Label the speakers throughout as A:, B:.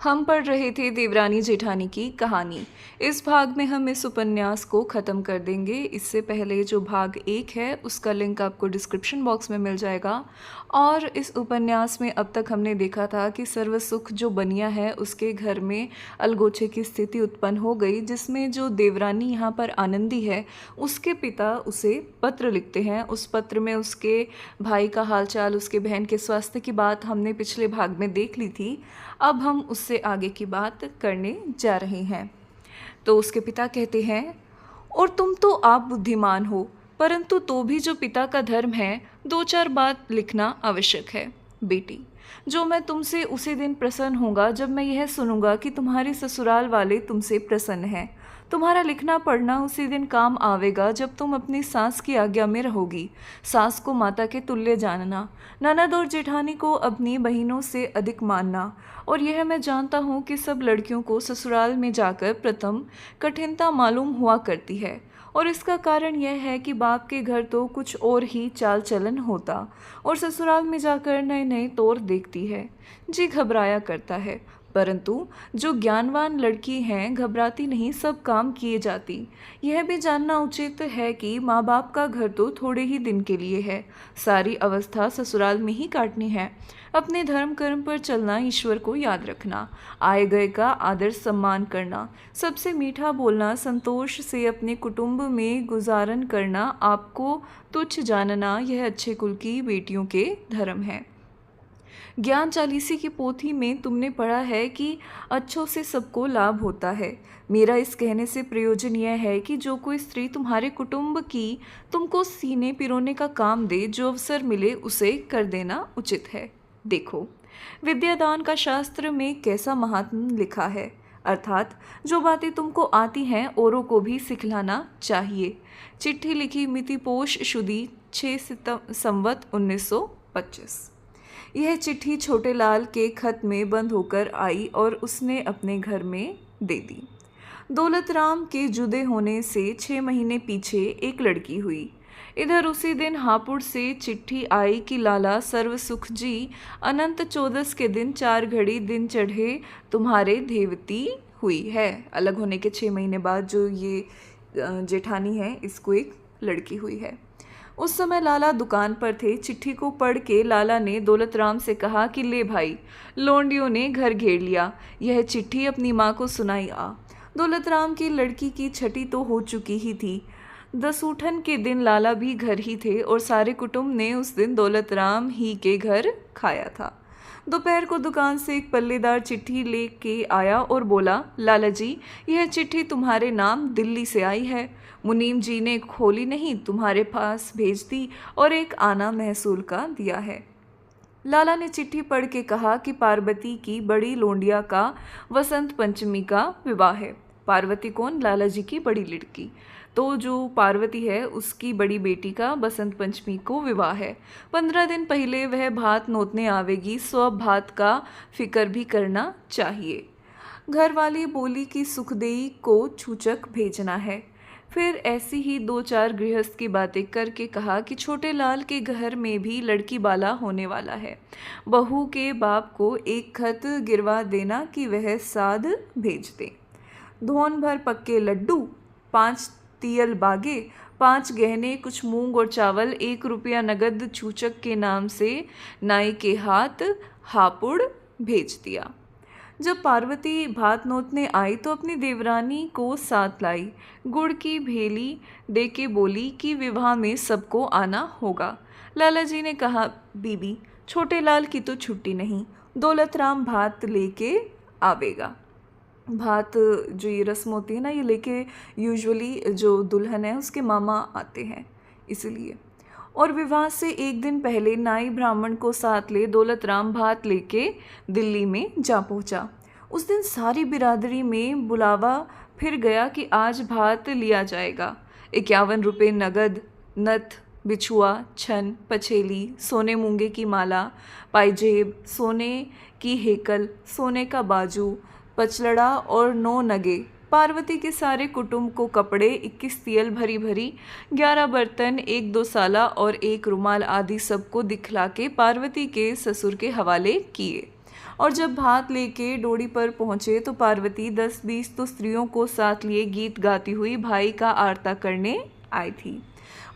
A: हम पढ़ रहे थे देवरानी जेठानी की कहानी। इस भाग में हम इस उपन्यास को ख़त्म कर देंगे। इससे पहले जो भाग 1 है उसका लिंक आपको डिस्क्रिप्शन बॉक्स में मिल जाएगा। और इस उपन्यास में अब तक हमने देखा था कि सर्वसुख जो बनिया है उसके घर में अलगोचे की स्थिति उत्पन्न हो गई, जिसमें जो देवरानी यहाँ पर आनंदी है उसके पिता उसे पत्र लिखते हैं। उस पत्र में उसके भाई का हालचाल, उसके बहन के स्वास्थ्य की बात हमने पिछले भाग में देख ली थी। अब हम उससे आगे की बात करने जा रहे हैं। तो उसके पिता कहते हैं, और तुम तो आप बुद्धिमान हो, परंतु तो भी जो पिता का धर्म है, 2-4 बात लिखना आवश्यक है। बेटी, जो मैं तुमसे उसी दिन प्रसन्न होऊंगा जब मैं यह सुनूंगा कि तुम्हारे ससुराल वाले तुमसे प्रसन्न हैं। तुम्हारा लिखना पढ़ना उसी दिन काम आवेगा जब तुम अपनी सास की आज्ञा में रहोगी। सास को माता के तुल्य जानना, ननद और जेठानी को अपनी बहनों से अधिक मानना। और यह मैं जानता हूँ कि सब लड़कियों को ससुराल में जाकर प्रथम कठिनता मालूम हुआ करती है, और इसका कारण यह है कि बाप के घर तो कुछ और ही चाल चलन होता और ससुराल में जाकर नए नए तौर देखती है। जी घबराया करता है, परंतु जो ज्ञानवान लड़की हैं घबराती नहीं, सब काम किए जाती। यह भी जानना उचित है कि माँ बाप का घर तो थोड़े ही दिन के लिए है, सारी अवस्था ससुराल में ही काटनी है। अपने धर्म कर्म पर चलना, ईश्वर को याद रखना, आए गए का आदर सम्मान करना, सबसे मीठा बोलना, संतोष से अपने कुटुंब में गुजारन करना, आपको तुच्छ जानना, यह अच्छे कुल की बेटियों के धर्म है। ज्ञान चालीसी की पोथी में तुमने पढ़ा है कि अच्छों से सबको लाभ होता है। मेरा इस कहने से प्रयोजन यह है कि जो कोई स्त्री तुम्हारे कुटुंब की तुमको सीने पिरोने का काम दे, जो अवसर मिले उसे कर देना उचित है। देखो, विद्यादान का शास्त्र में कैसा महात्म्य लिखा है, अर्थात जो बातें तुमको आती हैं औरों को भी सिखलाना चाहिए। चिट्ठी लिखी मिति पोष शुदी 6 संवत 1925। यह चिट्ठी छोटे लाल के खत में बंद होकर आई और उसने अपने घर में दे दी। दौलत राम के जुदे होने से 6 महीने पीछे एक लड़की हुई। इधर उसी दिन हापुड़ से चिट्ठी आई कि लाला सर्वसुख जी अनंत चौदस के दिन 4 घड़ी दिन चढ़े तुम्हारे धेवती हुई है। अलग होने के 6 महीने बाद जो ये जेठानी है, इसको एक लड़की हुई है। उस समय लाला दुकान पर थे। चिट्ठी को पढ़ के लाला ने दौलत राम से कहा कि ले भाई, लोंडियों ने घर घेर लिया, यह चिट्ठी अपनी माँ को सुनाई आ। दौलत राम की लड़की की छठी तो हो चुकी ही थी। दसूठन के दिन लाला भी घर ही थे और सारे कुटुंब ने उस दिन दौलत राम ही के घर खाया था। दोपहर को दुकान से एक पल्लेदार चिट्ठी लेके आया और बोला, लाला जी, यह चिट्ठी तुम्हारे नाम दिल्ली से आई है। मुनीम जी ने खोली नहीं, तुम्हारे पास भेज दी और एक आना महसूल का दिया है। लाला ने चिट्ठी पढ़ के कहा कि पार्वती की बड़ी लोंडिया का वसंत पंचमी का विवाह है। पार्वती कौन? लाला जी की बड़ी लड़की। तो जो पार्वती है उसकी बड़ी बेटी का बसंत पंचमी को विवाह है। 15 दिन पहले वह भात नोतने आवेगी, सो भात का फिक्र भी करना चाहिए। घरवाली बोली कि सुखदेई को छूचक भेजना है। फिर ऐसी ही 2-4 गृहस्थ की बातें करके कहा कि छोटे लाल के घर में भी लड़की बाला होने वाला है। बहू के बाप को एक खत गिरवा देना कि वह साध भेज दे। धोन भर पक्के लड्डू, 5 तियल बागे, 5 गहने, कुछ मूंग और चावल, 1 रुपया नगद छूचक के नाम से नाई के हाथ हापुड़ भेज दिया। जब पार्वती भात नोतने आई तो अपनी देवरानी को साथ लाई। गुड़ की भेली दे के बोली कि विवाह में सबको आना होगा। लाला जी ने कहा, बीबी, छोटे लाल की तो छुट्टी नहीं, दौलत राम भात लेके आवेगा। भात जो ये रस्म होती है ना, ये लेके यूजुअली जो दुल्हन है उसके मामा आते हैं, इसलिए। और विवाह से एक दिन पहले नाई ब्राह्मण को साथ ले दौलत राम भात लेके दिल्ली में जा पहुंचा। उस दिन सारी बिरादरी में बुलावा फिर गया कि आज भात लिया जाएगा। 51 रुपये नगद, नथ, बिछुआ, छन, पछेली, सोने मूंगे की माला, पायजेब, सोने की हेकल, सोने का बाजू, पचलड़ा और 9 नगे। पार्वती के सारे कुटुंब को कपड़े, 21 तियल भरी भरी, 11 बर्तन, 1-2 साला और 1 रुमाल आदि सबको दिखला के पार्वती के ससुर के हवाले किए। और जब भात लेके डोड़ी पर पहुँचे तो पार्वती 10-20 तो स्त्रियों को साथ लिए गीत गाती हुई भाई का आरता करने आई थी।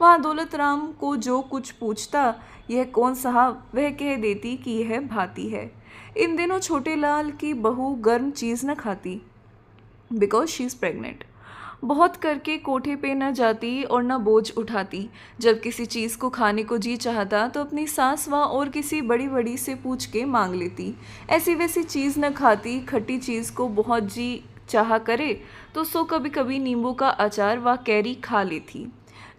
A: वहाँ दौलत राम को जो कुछ पूछता, यह कौन साहब, वह कह देती कि यह भाती है। इन दिनों छोटे लाल की बहू गर्म चीज़ न खाती, बिकॉज शी इज़ प्रेग्नेंट। बहुत करके कोठे पे न जाती और न बोझ उठाती। जब किसी चीज़ को खाने को जी चाहता तो अपनी सास व और किसी बड़ी बड़ी से पूछ के मांग लेती। ऐसी वैसी चीज़ न खाती। खट्टी चीज़ को बहुत जी चाहा करे तो सो कभी कभी नींबू का अचार व कैरी खा लेती।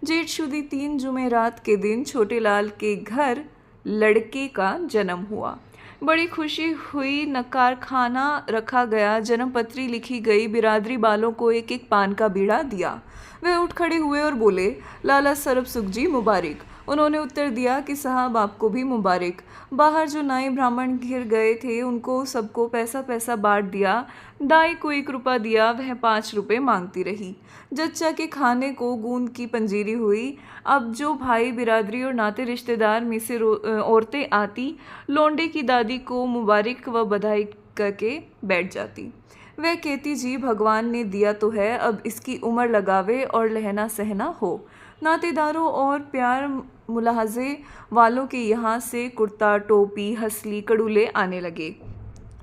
A: जेठ शुदी 3 जुमेरात के दिन छोटे लाल के घर लड़के का जन्म हुआ। बड़ी खुशी हुई। नकार खाना रखा गया, जन्म पत्री लिखी गई, बिरादरी वालों को एक एक पान का बीड़ा दिया। वे उठ खड़े हुए और बोले, लाला सरब सुख जी मुबारक। उन्होंने उत्तर दिया कि साहब आपको भी मुबारक। बाहर जो नाई ब्राह्मण घिर गए थे उनको सबको पैसा पैसा बांट दिया। दाई को 1 रुपया दिया, वह 5 रुपये मांगती रही। जच्चा के खाने को गूंद की पंजीरी हुई। अब जो भाई बिरादरी और नाते रिश्तेदार में से औरतें आती, लोंडे की दादी को मुबारक व बधाई करके बैठ जाती। वह कहती, जी भगवान ने दिया तो है, अब इसकी उम्र लगावे और लहना सहना हो। नातेदारों और प्यार मुलाहजे वालों के यहाँ से कुर्ता, टोपी, हसली, कड़ूले आने लगे।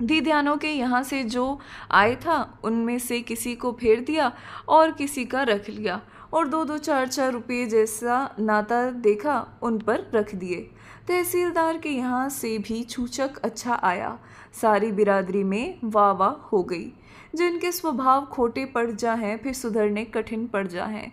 A: दीदियानों के यहाँ से जो आए था उनमें से किसी को फेर दिया और किसी का रख लिया और 2-2, 4-4 रुपये जैसा नाता देखा उन पर रख दिए। तहसीलदार के यहाँ से भी छूचक अच्छा आया। सारी बिरादरी में वाह वाह हो गई। जिनके स्वभाव खोटे पड़ जा हैं फिर सुधरने कठिन पड़ जा हैं।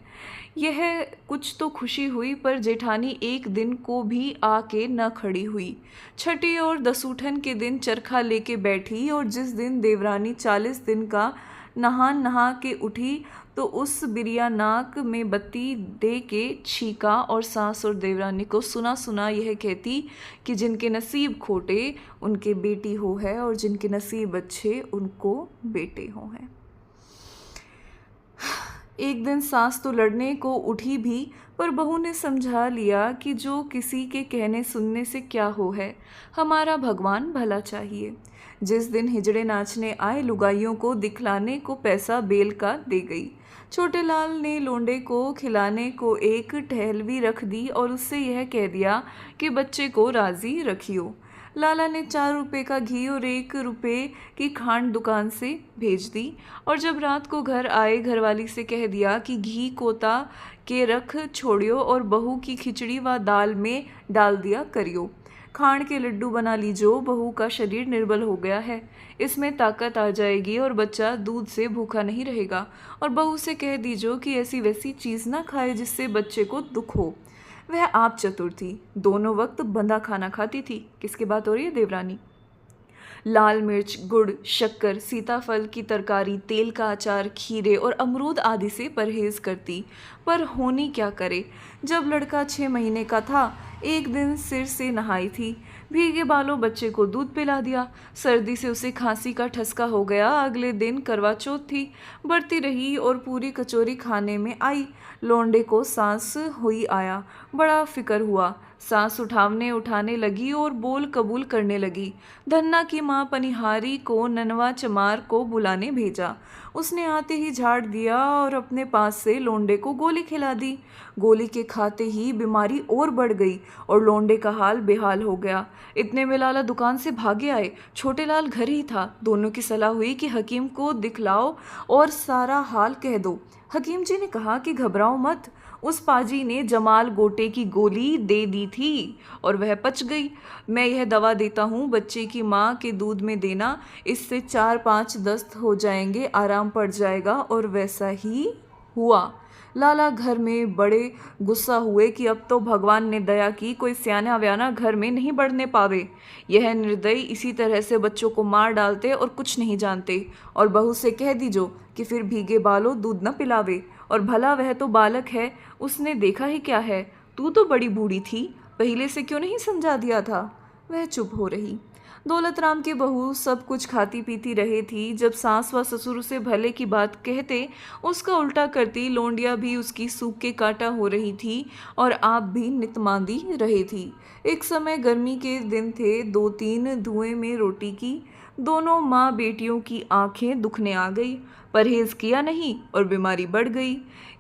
A: यह कुछ तो खुशी हुई, पर जेठानी एक दिन को भी आके न खड़ी हुई। छठी और दसूठन के दिन चरखा लेके बैठी और जिस दिन देवरानी 40 दिन का नहा के उठी तो उस बिरिया नाक में बत्ती दे के छीका और सास और देवरानी को सुना सुना यह कहती कि जिनके नसीब खोटे उनके बेटी हो है और जिनके नसीब अच्छे उनको बेटे हो हैं। एक दिन सास तो लड़ने को उठी भी, पर बहू ने समझा लिया कि जो किसी के कहने सुनने से क्या हो है, हमारा भगवान भला चाहिए। जिस दिन हिजड़े नाचने आए लुगाइयों को दिखलाने को पैसा बेल का दे गई। छोटे लाल ने लोंडे को खिलाने को एक टहलवी रख दी और उससे यह कह दिया कि बच्चे को राज़ी रखियो। लाला ने 4 रुपये का घी और 1 रुपये की खांड दुकान से भेज दी और जब रात को घर आए घरवाली से कह दिया कि घी कोता के रख छोड़ियो और बहू की खिचड़ी व दाल में डाल दिया करियो। खांड के लड्डू बना लीजो, बहू का शरीर निर्बल हो गया है, इसमें ताकत आ जाएगी और बच्चा दूध से भूखा नहीं रहेगा। और बहू से कह दीजो कि ऐसी वैसी चीज़ ना खाए जिससे बच्चे को दुख हो। वह आप चतुर थी, दोनों वक्त बंधा खाना खाती थी। किसकी बात हो रही है? देवरानी। लाल मिर्च, गुड़, शक्कर, सीताफल की तरकारी, तेल का अचार, खीरे और अमरूद आदि से परहेज करती। पर होनी क्या करे, जब लड़का 6 महीने का था एक दिन सिर से नहाई थी, भीगे बालों बच्चे को दूध पिला दिया। सर्दी से उसे खांसी का ठसका हो गया। अगले दिन करवा चौथ थी, बढ़ती रही और पूरी कचौरी खाने में आई। लौंडे को सांस हुई आया, बड़ा फिक्र हुआ। सांस उठाने लगी और बोल कबूल करने लगी। धन्ना की माँ पनिहारी को ननवा चमार को बुलाने भेजा। उसने आते ही झाड़ दिया और अपने पास से लोंडे को गोली खिला दी। गोली के खाते ही बीमारी और बढ़ गई और लोंडे का हाल बेहाल हो गया। इतने में लाला दुकान से भागे आए। छोटे लाल घर ही था। दोनों की सलाह हुई कि हकीम को दिखलाओ और सारा हाल कह दो। हकीम जी ने कहा कि घबराओ मत, उस पाजी ने जमाल गोटे की गोली दे दी थी और वह पच गई। मैं यह दवा देता हूँ, बच्चे की माँ के दूध में देना, इससे 4-5 दस्त हो जाएंगे, आराम पड़ जाएगा। और वैसा ही हुआ। लाला घर में बड़े गुस्सा हुए कि अब तो भगवान ने दया की, कोई सियाना व्याना घर में नहीं बढ़ने पावे। यह निर्दयी इसी तरह से बच्चों को मार डालते और कुछ नहीं जानते। और बहू से कह दीजो कि फिर भीगे बालों दूध न पिलावे। और भला वह तो बालक है, उसने देखा ही क्या है। तू तो बड़ी बूढ़ी थी, पहले से क्यों नहीं समझा दिया था। वह चुप हो रही। दौलत राम की बहू सब कुछ खाती पीती रही थी। जब सास व ससुर उसे भले की बात कहते उसका उल्टा करती। लोंडिया भी उसकी सूख के काटा हो रही थी और आप भी नितमांदी रही थी। एक समय गर्मी के दिन थे, 2-3 धुएं में रोटी की दोनों माँ बेटियों की आंखें दुखने आ गई। परहेज किया नहीं और बीमारी बढ़ गई।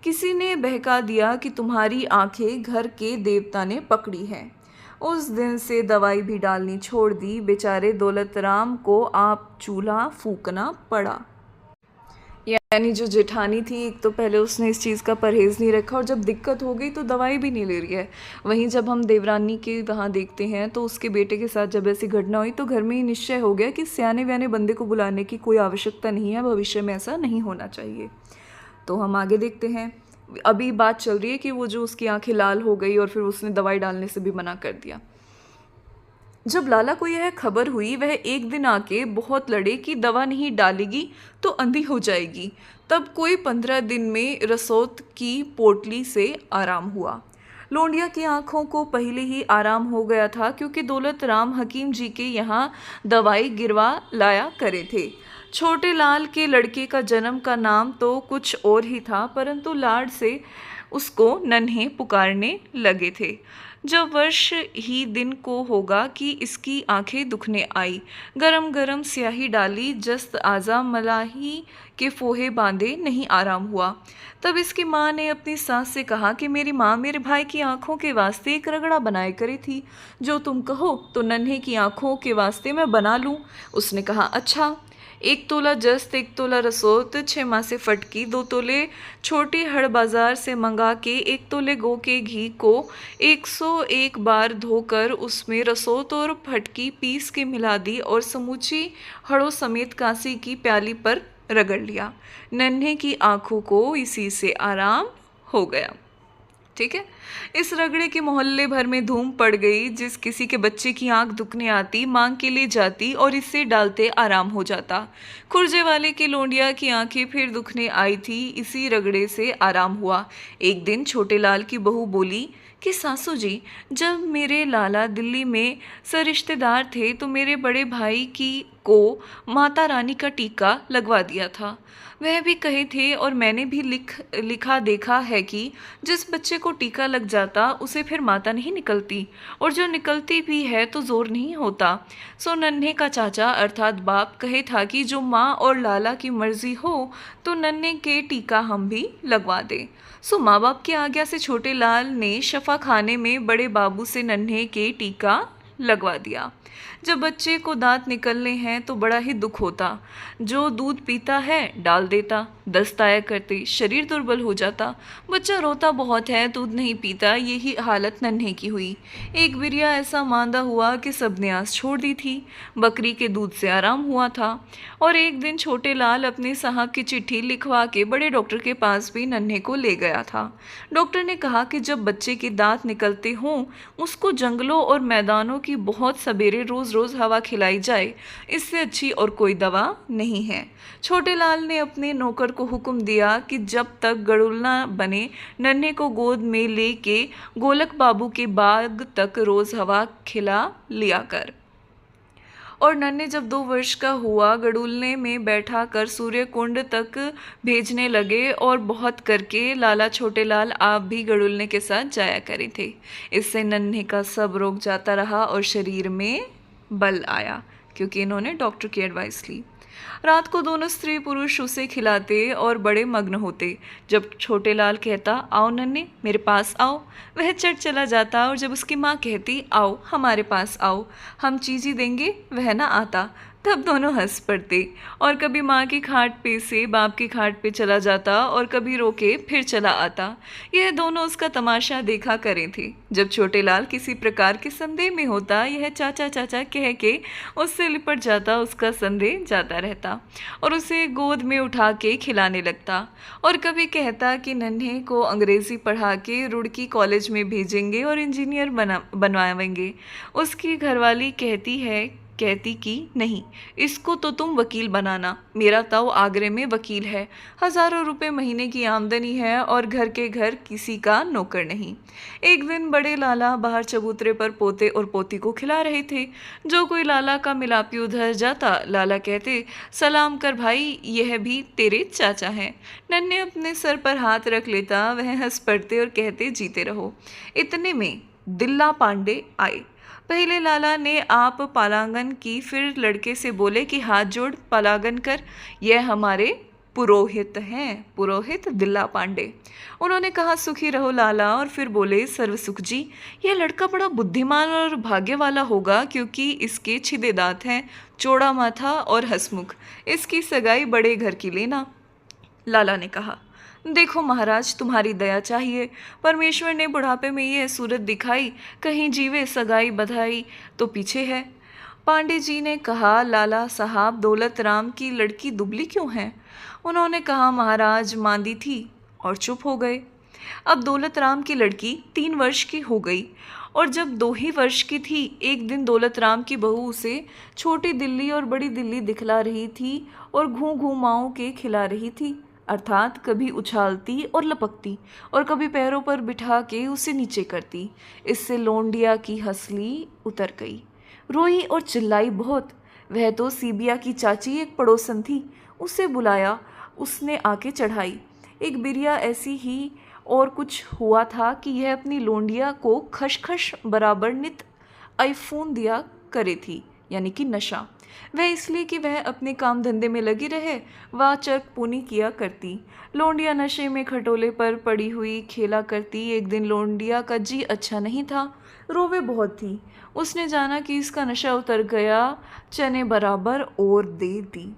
A: किसी ने बहका दिया कि तुम्हारी आंखें घर के देवता ने पकड़ी हैं। उस दिन से दवाई भी डालनी छोड़ दी। बेचारे दौलत राम को आप चूल्हा फूकना पड़ा। यानी जो जेठानी थी, एक तो पहले उसने इस चीज़ का परहेज़ नहीं रखा और जब दिक्कत हो गई तो दवाई भी नहीं ले रही है। वहीं जब हम देवरानी के वहाँ देखते हैं तो उसके बेटे के साथ जब ऐसी घटना हुई तो घर में ही निश्चय हो गया कि सियाने व्याने बंदे को बुलाने की कोई आवश्यकता नहीं है, भविष्य में ऐसा नहीं होना चाहिए। तो हम आगे देखते हैं। अभी बात चल रही है कि वो जो उसकी आंखें लाल हो गई और फिर उसने दवाई डालने से भी मना कर दिया। जब लाला को यह खबर हुई, वह एक दिन आके बहुत लड़े कि दवा नहीं डालेगी तो अंधी हो जाएगी। तब कोई 15 दिन में रसौत की पोटली से आराम हुआ। लोंडिया की आंखों को पहले ही आराम हो गया था, क्योंकि दौलत राम हकीम जी के यहाँ दवाई गिरवा लाया करे थे। छोटे लाल के लड़के का जन्म का नाम तो कुछ और ही था, परंतु लाड से उसको नन्हे पुकारने लगे थे। जब वर्ष ही दिन को होगा कि इसकी आंखें दुखने आई। गरम गरम स्याही डाली, जस्त आजा मलाही के फोहे बांधे, नहीं आराम हुआ। तब इसकी माँ ने अपनी सास से कहा कि मेरी माँ मेरे भाई की आंखों के वास्ते एक रगड़ा बनाए करी थी, जो तुम कहो तो नन्हे की आंखों के वास्ते मैं बना लूँ। उसने कहा अच्छा। 1 तोला जस्त, 1 तोला रसोत, 6 माह से फटकी, 2 तोले छोटी हड़ बाजार से मंगा के 1 तोले गो के घी को 101 बार धोकर उसमें रसोत और फटकी पीस के मिला दी और समूची हड़ों समेत कांसी की प्याली पर रगड़ लिया। नन्हे की आंखों को इसी से आराम हो गया। ठीक है। इस रगड़े के मोहल्ले भर में धूम पड़ गई। जिस किसी के बच्चे की आंख दुखने आती, मांग के लिए जाती और इससे डालते आराम हो जाता। खुर्जे वाले की लोंडिया की आंखें फिर दुखने आई थी, इसी रगड़े से आराम हुआ। एक दिन छोटे लाल की बहू बोली कि सासू जी, जब मेरे लाला दिल्ली में सरिश्तेदार थे तो मेरे बड़े भाई की को माता रानी का टीका लगवा दिया था। वह भी कहे थे और मैंने भी लिखा देखा है कि जिस बच्चे को टीका लग जाता उसे फिर माता नहीं निकलती, और जो निकलती भी है तो जोर नहीं होता। सो नन्हे का चाचा अर्थात बाप कहे था कि जो माँ और लाला की मर्जी हो तो नन्हे के टीका हम भी लगवा दें। सो माँ बाप की आज्ञा से छोटे लाल ने शफा खाने में बड़े बाबू से नन्हे के टीका लगवा दिया। जब बच्चे को दांत निकलने हैं तो बड़ा ही दुख होता। जो दूध पीता है डाल देता, दस्त आया करते, शरीर दुर्बल हो जाता। बच्चा रोता बहुत है, दूध नहीं पीता। यही हालत नन्हे की हुई। एक बिरिया ऐसा मांदा हुआ कि सबने आस छोड़ दी थी। बकरी के दूध से आराम हुआ था। और एक दिन छोटे लाल अपने साहब की चिट्ठी लिखवा के बड़े डॉक्टर के पास भी नन्हे को ले गया था। डॉक्टर ने कहा कि जब बच्चे के दांत निकलते हों उसको जंगलों और मैदानों की बहुत सवेरे रोज रोज हवा खिलाई जाए, इससे अच्छी और कोई दवा नहीं है। छोटे लाल ने अपने नौकर को हुक्म दिया कि जब तक गड़ुलना बने नन्हे को गोद में लेके गोलक बाबू के बाग तक रोज हवा खिला लिया कर। और नन्हे जब 2 वर्ष का हुआ, गड़ुलने में बैठा कर सूर्य कुंड तक भेजने लगे और बहुत करके लाला छोटे लाल आप भी गड़ुलने के साथ जाया करे थे। इससे नन्हे का सब रोग जाता रहा और शरीर में बल आया, क्योंकि इन्होंने डॉक्टर की एडवाइस ली। रात को दोनों स्त्री पुरुष उसे खिलाते और बड़े मग्न होते। जब छोटे लाल कहता आओ नन्हे मेरे पास आओ, वह चट चला जाता, और जब उसकी माँ कहती आओ हमारे पास आओ, हम चीज़ी देंगे, वह ना आता। तब दोनों हंस पड़ते और कभी माँ की खाट पे से बाप की खाट पे चला जाता और कभी रोके फिर चला आता। यह दोनों उसका तमाशा देखा करे थे। जब छोटे लाल किसी प्रकार के संदेह में होता, यह चाचा चाचा कह के उससे लिपट जाता, उसका संदेह जाता रहता और उसे गोद में उठा के खिलाने लगता। और कभी कहता कि नन्हे को अंग्रेज़ी पढ़ा के रुड़की कॉलेज में भेजेंगे और इंजीनियर बनवाएंगे। उसकी घरवाली कहती कि नहीं, इसको तो तुम वकील बनाना। मेरा ताऊ आगरे में वकील है, हज़ारों रुपए महीने की आमदनी है और घर के घर किसी का नौकर नहीं। एक दिन बड़े लाला बाहर चबूतरे पर पोते और पोती को खिला रहे थे। जो कोई लाला का मिलापी उधर जाता, लाला कहते सलाम कर भाई, यह भी तेरे चाचा हैं। नन्हे अपने सर पर हाथ रख लेता, वह हंस पड़ते और कहते जीते रहो। इतने में दिल्ला पांडे आए। पहले लाला ने आप पालांगन की, फिर लड़के से बोले कि हाथ जोड़ पालांगन कर, यह हमारे पुरोहित हैं, पुरोहित दिल्ला पांडे। उन्होंने कहा सुखी रहो लाला, और फिर बोले सर्वसुख जी, यह लड़का बड़ा बुद्धिमान और भाग्य वाला होगा, क्योंकि इसके छिदे दांत हैं, चौड़ा माथा और हंसमुख। इसकी सगाई बड़े घर की लेना। लाला ने कहा, देखो महाराज, तुम्हारी दया चाहिए। परमेश्वर ने बुढ़ापे में यह सूरत दिखाई, कहीं जीवे सगाई बधाई तो पीछे है। पांडे जी ने कहा, लाला साहब, दौलत राम की लड़की दुबली क्यों है? उन्होंने कहा, महाराज मांदी थी, और चुप हो गए। अब दौलत राम की लड़की 3 वर्ष की हो गई, और जब 2 ही वर्ष की थी, एक दिन दौलत राम की बहू उसे छोटी दिल्ली और बड़ी दिल्ली दिखला रही थी और घूं घूं माओं के खिला रही थी, अर्थात कभी उछालती और लपकती और कभी पैरों पर बिठा के उसे नीचे करती। इससे लोंडिया की हंसली उतर गई, रोई और चिल्लाई बहुत। वह तो सीबिया की चाची एक पड़ोसन थी, उसे बुलाया, उसने आके चढ़ाई। एक बिरिया ऐसी ही और कुछ हुआ था कि यह अपनी लोंडिया को खशखश बराबर नित आईफोन दिया करे थी, यानी कि नशा। वह इसलिए कि वह अपने काम धंधे में लगी रहे, वह चर्क पूनी किया करती। लोंडिया नशे में खटोले पर पड़ी हुई खेला करती। एक दिन लोंडिया का जी अच्छा नहीं था, रोवे बहुत थी। उसने जाना कि इसका नशा उतर गया, चने बराबर और दे दी।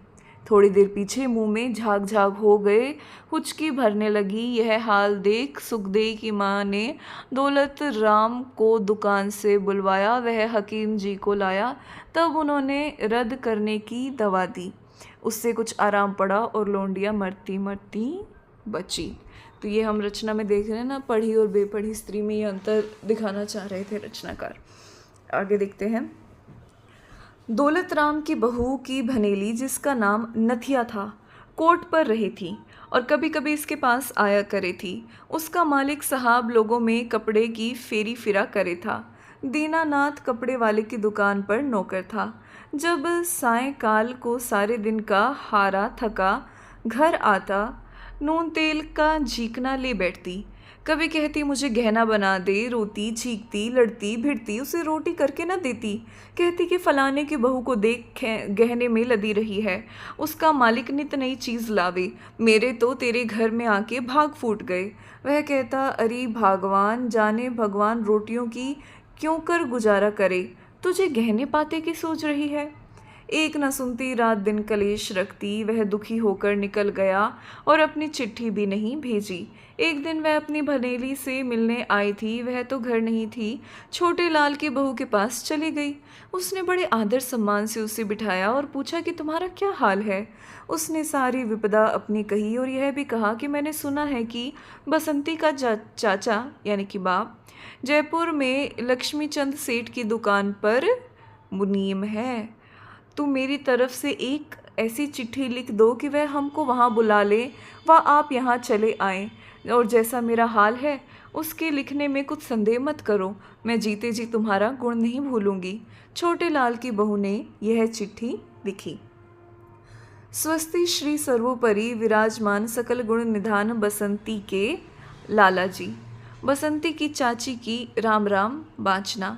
A: थोड़ी देर पीछे मुंह में झाग झाग हो गए, हुचकी भरने लगी। यह हाल देख सुखदेई की माँ ने दौलत राम को दुकान से बुलवाया, वह हकीम जी को लाया। तब उन्होंने रद्द करने की दवा दी, उससे कुछ आराम पड़ा और लोंडिया मरती मरती बची। तो ये हम रचना में देख रहे हैं ना, पढ़ी और बेपढ़ी स्त्री में ये अंतर दिखाना चाह रहे थे रचनाकार। आगे देखते हैं। दौलत राम की बहू की भनेली, जिसका नाम नथिया था, कोर्ट पर रही थी और कभी कभी इसके पास आया करे थी। उसका मालिक साहब लोगों में कपड़े की फेरी फिरा करे था। दीनानाथ कपड़े वाले की दुकान पर नौकर था। जब सायंकाल को सारे दिन का हारा थका घर आता, नून तेल का झीकना ले बैठती। कभी कहती मुझे गहना बना दे, रोती, छींकती, लड़ती भिड़ती, उसे रोटी करके न देती। कहती कि फलाने की बहू को देख गहने में लदी रही है, उसका मालिक नित नई चीज़ लावे, मेरे तो तेरे घर में आके भाग फूट गए। वह कहता, अरे भगवान जाने, भगवान रोटियों की क्यों कर गुजारा करे, तुझे गहने पाते की सोच रही है। एक न सुनती, रात दिन कलेश रखती। वह दुखी होकर निकल गया और अपनी चिट्ठी भी नहीं भेजी। एक दिन वह अपनी भनेली से मिलने आई थी, वह तो घर नहीं थी, छोटे लाल की बहू के पास चली गई। उसने बड़े आदर सम्मान से उसे बिठाया और पूछा कि तुम्हारा क्या हाल है। उसने सारी विपदा अपनी कही और यह भी कहा कि मैंने सुना है कि बसंती का चाचा यानी कि बाप जयपुर में लक्ष्मीचंद सेठ की दुकान पर मुनीम है। तुम मेरी तरफ से एक ऐसी चिट्ठी लिख दो कि वह हमको वहाँ बुला ले, वह आप यहाँ चले आएँ, और जैसा मेरा हाल है उसके लिखने में कुछ संदेह मत करो, मैं जीते जी तुम्हारा गुण नहीं भूलूंगी। छोटे लाल की बहू ने यह चिट्ठी लिखी। स्वस्ति श्री सर्वोपरि विराजमान सकल गुण निधान बसंती के लाला जी। बसंती की चाची की राम राम बाँचना।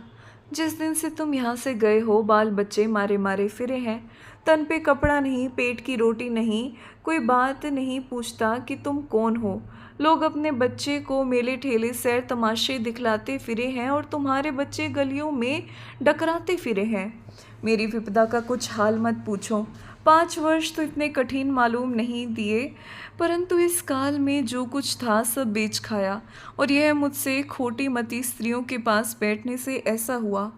A: जिस दिन से तुम यहाँ से गए हो, बाल बच्चे मारे मारे फिरे हैं, तन पे कपड़ा नहीं, पेट की रोटी नहीं, कोई बात नहीं पूछता कि तुम कौन हो। लोग अपने बच्चे को मेले ठेले सैर तमाशे दिखलाते फिरे हैं और तुम्हारे बच्चे गलियों में डकराते फिरे हैं। मेरी विपदा का कुछ हाल मत पूछो। 5 वर्ष तो इतने कठिन मालूम नहीं दिए, परंतु इस काल में जो कुछ था सब बेच खाया, और यह मुझसे खोटी मती स्त्रियों के पास बैठने से ऐसा हुआ।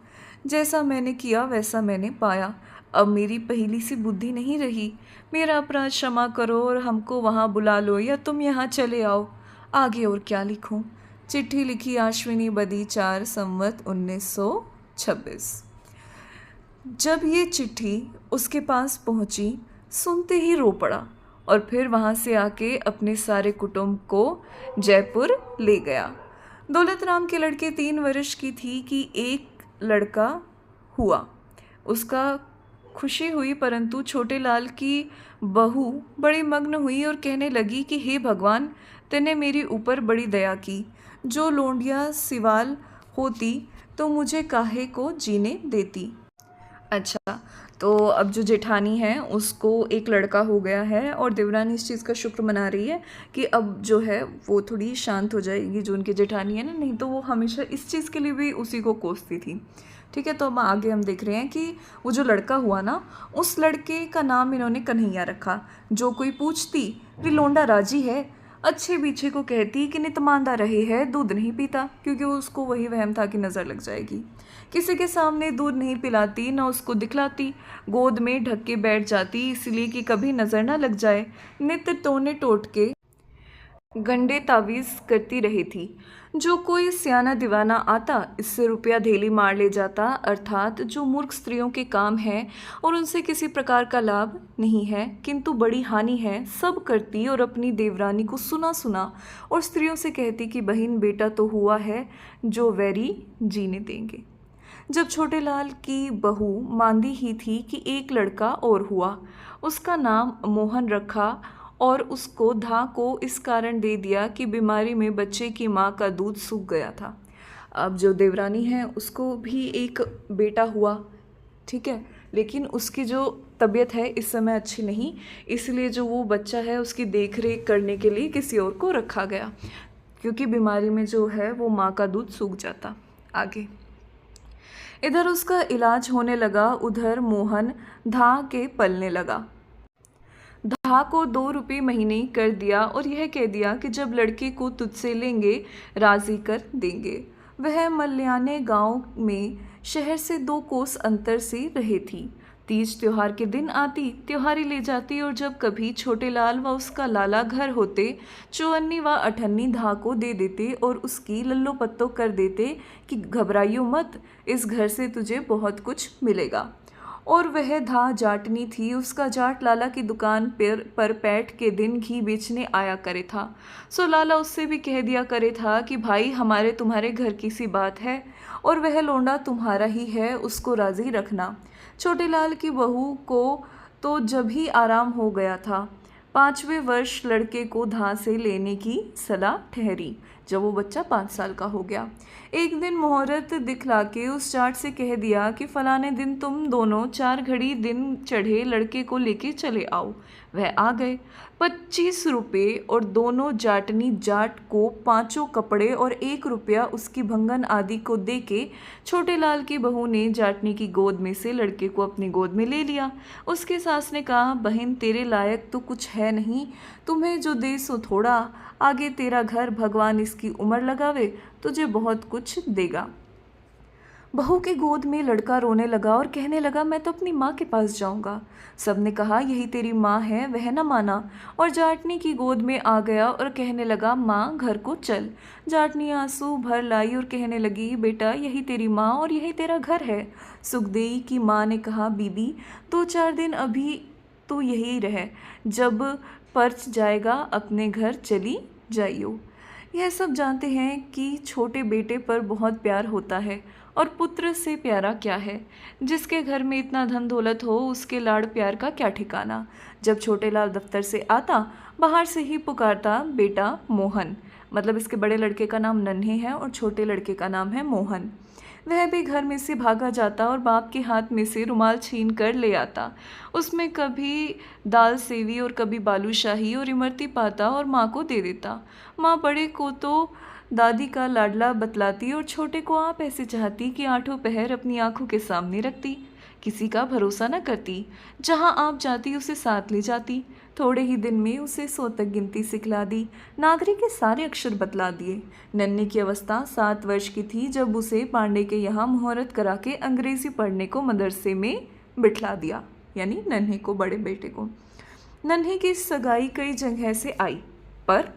A: जैसा मैंने किया वैसा मैंने पाया। अब मेरी पहली सी बुद्धि नहीं रही। मेरा अपराध क्षमा करो और हमको वहाँ बुला लो, या तुम यहाँ चले आओ। आगे और क्या लिखूं? चिट्ठी लिखी आश्विनी बदी 4 संवत 1926। जब ये चिट्ठी उसके पास पहुंची, सुनते ही रो पड़ा और फिर वहाँ से आके अपने सारे कुटुंब को जयपुर ले गया। दौलत राम के लड़के 3 वर्ष की थी कि एक लड़का हुआ। उसका खुशी हुई, परंतु छोटे लाल की बहू बड़ी मग्न हुई और कहने लगी कि हे भगवान, तेने मेरी ऊपर बड़ी दया की। जो लोंडिया सिवाल होती तो मुझे काहे को जीने देती। अच्छा, तो अब जो जेठानी है उसको एक लड़का हो गया है और देवरानी इस चीज़ का शुक्र मना रही है कि अब जो है वो थोड़ी शांत हो जाएगी, जो उनकी जेठानी है ना, नहीं तो वो हमेशा इस चीज़ के लिए भी उसी को कोसती थी। ठीक है, तो अब आगे हम देख रहे हैं कि वो जो लड़का हुआ ना, उस लड़के का नाम इन्होंने कन्हैया रखा। जो कोई पूछती रे लोंडा राजी है, अच्छे पीछे को कहती कि नितमांदा रहे है, दूध नहीं पीता, क्योंकि उसको वही वहम था कि नज़र लग जाएगी। किसी के सामने दूध नहीं पिलाती, न उसको दिखलाती, गोद में ढक के बैठ जाती इसलिए कि कभी नज़र ना लग जाए। नित्य टोने टोट के गंडे तावीज़ करती रही थी। जो कोई सियाना दीवाना आता इससे रुपया धेली मार ले जाता, अर्थात जो मूर्ख स्त्रियों के काम है और उनसे किसी प्रकार का लाभ नहीं है किंतु बड़ी हानि है, सब करती और अपनी देवरानी को सुना सुना और स्त्रियों से कहती कि बहन बेटा तो हुआ है जो वैरी जीने देंगे। जब छोटे लाल की बहू मांदी ही थी कि एक लड़का और हुआ, उसका नाम मोहन रखा और उसको धा को इस कारण दे दिया कि बीमारी में बच्चे की माँ का दूध सूख गया था। अब जो देवरानी है उसको भी एक बेटा हुआ, ठीक है, लेकिन उसकी जो तबीयत है इस समय अच्छी नहीं, इसलिए जो वो बच्चा है उसकी देख रेख करने के लिए किसी और को रखा गया, क्योंकि बीमारी में जो है वो माँ का दूध सूख जाता। आगे इधर उसका इलाज होने लगा, उधर मोहन धा के पलने लगा। धा को 2 रुपये महीने कर दिया और यह कह दिया कि जब लड़के को तुझसे लेंगे राजी कर देंगे। वह मल्याने गांव में शहर से 2 कोस अंतर से रहे थी। तीज त्योहार के दिन आती, त्योहारी ले जाती और जब कभी छोटे लाल व उसका लाला घर होते, चौअन्नी व अठन्नी धा को दे देते और उसकी लल्लो पत्तो कर देते कि घबराइयो मत, इस घर से तुझे बहुत कुछ मिलेगा। और वह धा जाटनी थी, उसका जाट लाला की दुकान पर पैठ के दिन घी बेचने आया करे था। सो लाला उससे भी कह दिया करे था कि भाई हमारे तुम्हारे घर की सी बात है और वह लोंडा तुम्हारा ही है, उसको राजी रखना। छोटे लाल की बहू को तो जब ही आराम हो गया था, 5वें वर्ष लड़के को धा से लेने की सलाह ठहरी, जब वो बच्चा 5 साल का हो गया। एक दिन मुहूर्त दिखला के उस जाट से कह दिया कि फलाने दिन तुम दोनों 4 घड़ी दिन चढ़े लड़के को लेके चले आओ। वह आ गए। 25 रुपये और दोनों जाटनी जाट को 5 कपड़े और 1 रुपया उसकी भंगन आदि को दे के छोटे लाल की बहू ने जाटनी की गोद में से लड़के को अपनी गोद में ले लिया। उसके सास ने कहा, बहन तेरे लायक तो कुछ है नहीं, तुम्हें जो दे सो थोड़ा, आगे तेरा घर भगवान इसकी उम्र लगावे, तुझे बहुत कुछ देगा। बहू की गोद में लड़का रोने लगा और कहने लगा, मैं तो अपनी माँ के पास जाऊंगा। सबने कहा, यही तेरी माँ है। वह न माना और जाटनी की गोद में आ गया और कहने लगा, माँ घर को चल। जाटनी आंसू भर लाई और कहने लगी, बेटा यही तेरी माँ और यही तेरा घर है। सुखदेई की माँ ने कहा, बीबी 2-4 दिन अभी तो यही रहे, जब परच जाएगा अपने घर चली जाइयो। यह सब जानते हैं कि छोटे बेटे पर बहुत प्यार होता है और पुत्र से प्यारा क्या है। जिसके घर में इतना धन दौलत हो उसके लाड़ प्यार का क्या ठिकाना। जब छोटे लाल दफ्तर से आता, बाहर से ही पुकारता, बेटा मोहन। मतलब इसके बड़े लड़के का नाम नन्हे है और छोटे लड़के का नाम है मोहन। वह भी घर में से भागा जाता और बाप के हाथ में से रुमाल छीन कर ले आता। उसमें कभी दाल सेवी और कभी बालूशाही और इमरती पाता और माँ को दे देता। माँ बड़े को तो दादी का लाडला बतलाती और छोटे को आप ऐसे चाहती कि 8 पहर अपनी आंखों के सामने रखती। किसी का भरोसा न करती, जहाँ आप जाती उसे साथ ले जाती। थोड़े ही दिन में उसे 100 तक गिनती सिखला दी, नागरी के सारे अक्षर बतला दिए। नन्हे की अवस्था 7 वर्ष की थी जब उसे पांडे के यहाँ मुहूर्त करा के अंग्रेजी पढ़ने को मदरसे में बिठला दिया, यानी नन्हे को, बड़े बेटे को। नन्हे की सगाई कई जगह से आई, पर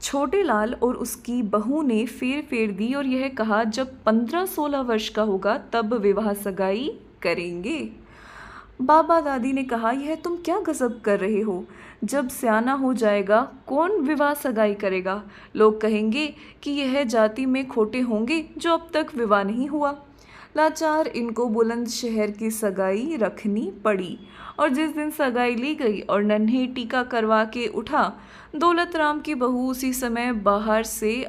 A: छोटे लाल और उसकी बहू ने फेर दी और यह कहा, जब 15-16 वर्ष का होगा तब विवाह सगाई करेंगे। बाबा दादी ने कहा, यह तुम क्या गजब कर रहे हो, जब सियाना हो जाएगा कौन विवाह सगाई करेगा। लोग कहेंगे कि यह जाति में खोटे होंगे जो अब तक विवाह नहीं हुआ। लाचार इनको बुलंदशहर की सगाई रखनी पड़ी और जिस दिन सगाई ली गई और नन्हे टीका करवा के उठा, दौलत राम की बहू उसी समय बाहर से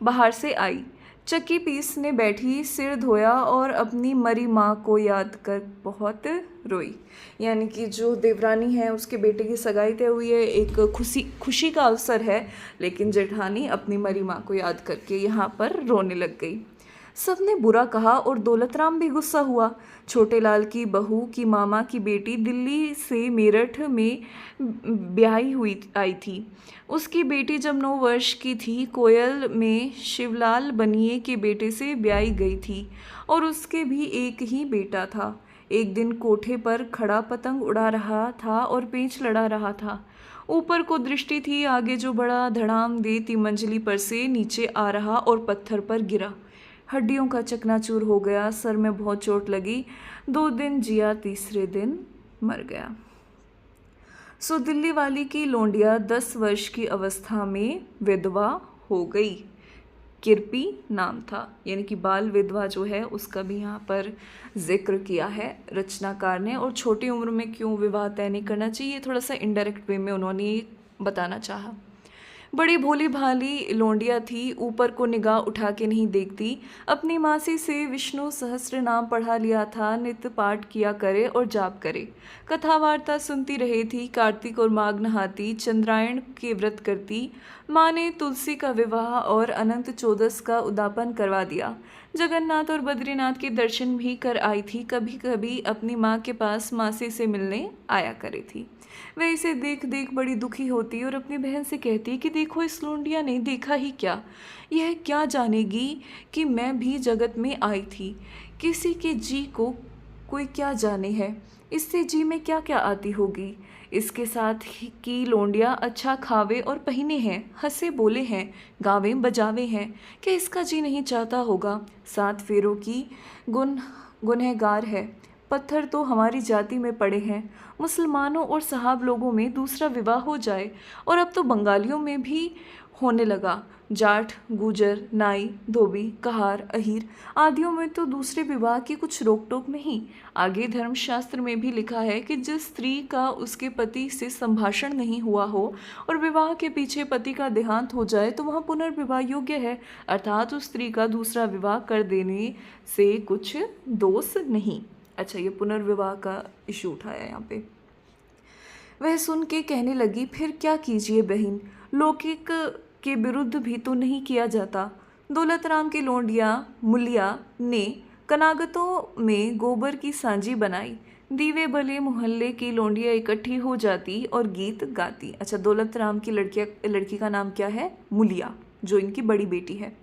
A: बाहर से आई। चक्की पीसने बैठी, सिर धोया और अपनी मरी माँ को याद कर बहुत रोई। यानी कि जो देवरानी है उसके बेटे की सगाई तय हुई है, एक खुशी का अवसर है, लेकिन जेठानी अपनी मरी माँ को याद करके यहाँ पर रोने लग गई। सबने बुरा कहा और दौलतराम भी गुस्सा हुआ। छोटे लाल की बहू की मामा की बेटी दिल्ली से मेरठ में ब्याही हुई आई थी। उसकी बेटी जब 9 वर्ष की थी, कोयल में शिवलाल बनिए के बेटे से ब्याही गई थी और उसके भी एक ही बेटा था। एक दिन कोठे पर खड़ा पतंग उड़ा रहा था और पेंच लड़ा रहा था। ऊपर को दृष्टि थी, आगे जो बड़ा धड़ाम दे 3 मंजिली पर से नीचे आ रहा और पत्थर पर गिरा। हड्डियों का चकनाचूर हो गया, सर में बहुत चोट लगी। 2 दिन जिया, तीसरे दिन मर गया। सो दिल्ली वाली की लोंडिया 10 वर्ष की अवस्था में विधवा हो गई। किरपी नाम था, यानी कि बाल विधवा जो है उसका भी यहाँ पर जिक्र किया है रचनाकार ने। और छोटी उम्र में क्यों विवाह तय नहीं करना चाहिए, थोड़ा सा इनडायरेक्ट वे में उन्होंने बताना चाहा। बड़ी भोली भाली लोंडिया थी, ऊपर को निगाह उठा के नहीं देखती। अपनी मासी से विष्णु सहस्त्र नाम पढ़ा लिया था, नित्य पाठ किया करे और जाप करे। कथा वार्ता सुनती रही थी, कार्तिक और माघ नहाती, चंद्रायण के व्रत करती। माँ ने तुलसी का विवाह और अनंत चौदस का उद्यापन करवा दिया। जगन्नाथ और बद्रीनाथ के दर्शन भी कर आई थी। कभी कभी अपनी माँ के पास मासी से मिलने आया करे थी। वह इसे देख देख बड़ी दुखी होती और अपनी बहन से कहती कि देखो, इस लोंडिया ने देखा ही क्या, यह क्या जानेगी कि मैं भी जगत में आई थी। किसी के जी को कोई क्या जाने है, इससे जी में क्या क्या आती होगी। इसके साथ ही की लोंडिया अच्छा खावे और पहने हैं, हंसे बोले हैं, गावे बजावे हैं, क्या इसका जी नहीं चाहता होगा। 7 फेरों की गुनहगार है। पत्थर तो हमारी जाति में पड़े हैं। मुसलमानों और साहब लोगों में दूसरा विवाह हो जाए, और अब तो बंगालियों में भी होने लगा। जाट, गुजर, नाई, धोबी, कहार, अहीर आदियों में तो दूसरे विवाह की कुछ रोक टोक नहीं। आगे धर्मशास्त्र में भी लिखा है कि जिस स्त्री का उसके पति से संभाषण नहीं हुआ हो और विवाह के पीछे पति का देहांत हो जाए तो वह पुनर्विवाह योग्य है, अर्थात उस स्त्री का दूसरा विवाह कर देने से कुछ दोष नहीं। अच्छा, ये पुनर्विवाह का इशू उठाया यहाँ पे। वह सुन के कहने लगी, फिर क्या कीजिए बहन, लौकिक के विरुद्ध भी तो नहीं किया जाता। दौलतराम की लोंडिया मुलिया ने कनागतों में गोबर की सांजी बनाई। दीवे भले मोहल्ले की लोंडिया इकट्ठी हो जाती और गीत गाती। अच्छा, दौलतराम की लड़की का नाम क्या है? मुलिया, जो इनकी बड़ी बेटी है।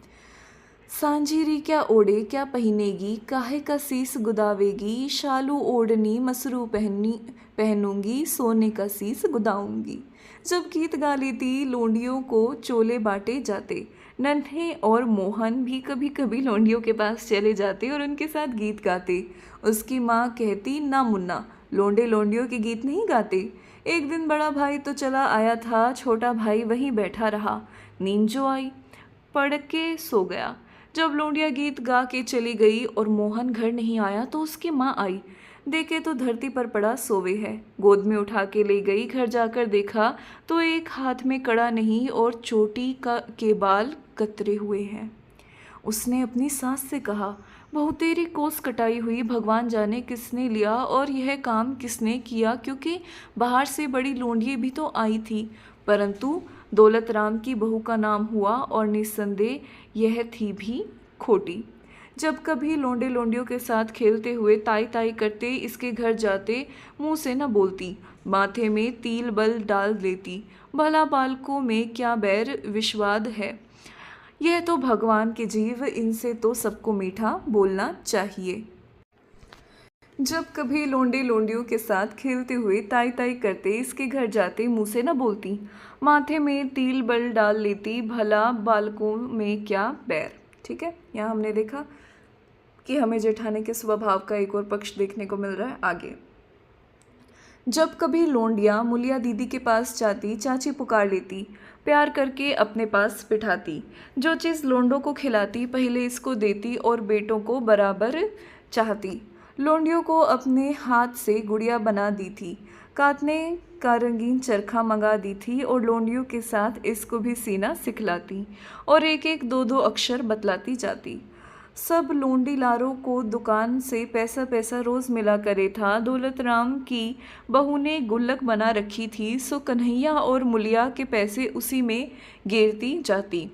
A: सांजीरी क्या ओढ़े क्या पहनेगी, काहे का सीस गुदावेगी, शालू ओढ़नी मसरू पहनूंगी, सोने का सीस गुदाऊंगी। जब गीत गा लेती, लोंडियों को चोले बांटे जाते। नन्हे और मोहन भी कभी कभी लोंडियों के पास चले जाते और उनके साथ गीत गाते। उसकी माँ कहती, ना मुन्ना, लोंडे लोंडियों के गीत नहीं गाते। एक दिन बड़ा भाई तो चला आया था, छोटा भाई वहीं बैठा रहा। नींद जो आई, पड़ के सो गया। जब लोंडिया गीत गा के चली गई और मोहन घर नहीं आया तो उसकी माँ आई। देखे तो धरती पर पड़ा सोवे है। गोद में उठा के ले गई। घर जाकर देखा तो एक हाथ में कड़ा नहीं और चोटी के बाल कतरे हुए हैं। उसने अपनी सास से कहा, बहू तेरी कोस कटाई हुई, भगवान जाने किसने लिया और यह काम किसने किया, क्योंकि बाहर से बड़ी लोंडिये भी तो आई थी, परंतु दौलतराम की बहू का नाम हुआ और निस्संदेह यह थी भी खोटी। जब कभी लोंडे लोंडियों के साथ खेलते हुए ताई ताई करते इसके घर जाते, मुंह से न बोलती, माथे में तिल बल डाल देती। भला बालकों में क्या बैर विश्वाद है, यह तो भगवान के जीव, इनसे तो सबको मीठा बोलना चाहिए। जब कभी लोंडे लोंडियों के साथ खेलते हुए ताई ताई करते इसके घर जाते, मुंह से न बोलती, माथे में तिल बल डाल लेती, भला बालकों में क्या बैर। ठीक है, यहाँ हमने देखा कि हमें जेठानी के स्वभाव का एक और पक्ष देखने को मिल रहा है। आगे, जब कभी लोंडिया मुलिया दीदी के पास जाती, चाची पुकार लेती, प्यार करके अपने पास बिठाती। जो चीज़ लोंडों को खिलाती पहले इसको देती और बेटों को बराबर चाहती। लोंडियों को अपने हाथ से गुड़िया बना दी थी, काटने का रंगीन चरखा मंगा दी थी और लोंडियों के साथ इसको भी सीना सिखलाती और एक एक दो दो अक्षर बतलाती जाती। सब लोंडी लारों को दुकान से पैसा पैसा रोज मिला करे था। दौलत राम की बहू ने गुल्लक बना रखी थी, सो कन्हैया और मुलिया के पैसे उसी में गिरती जाती।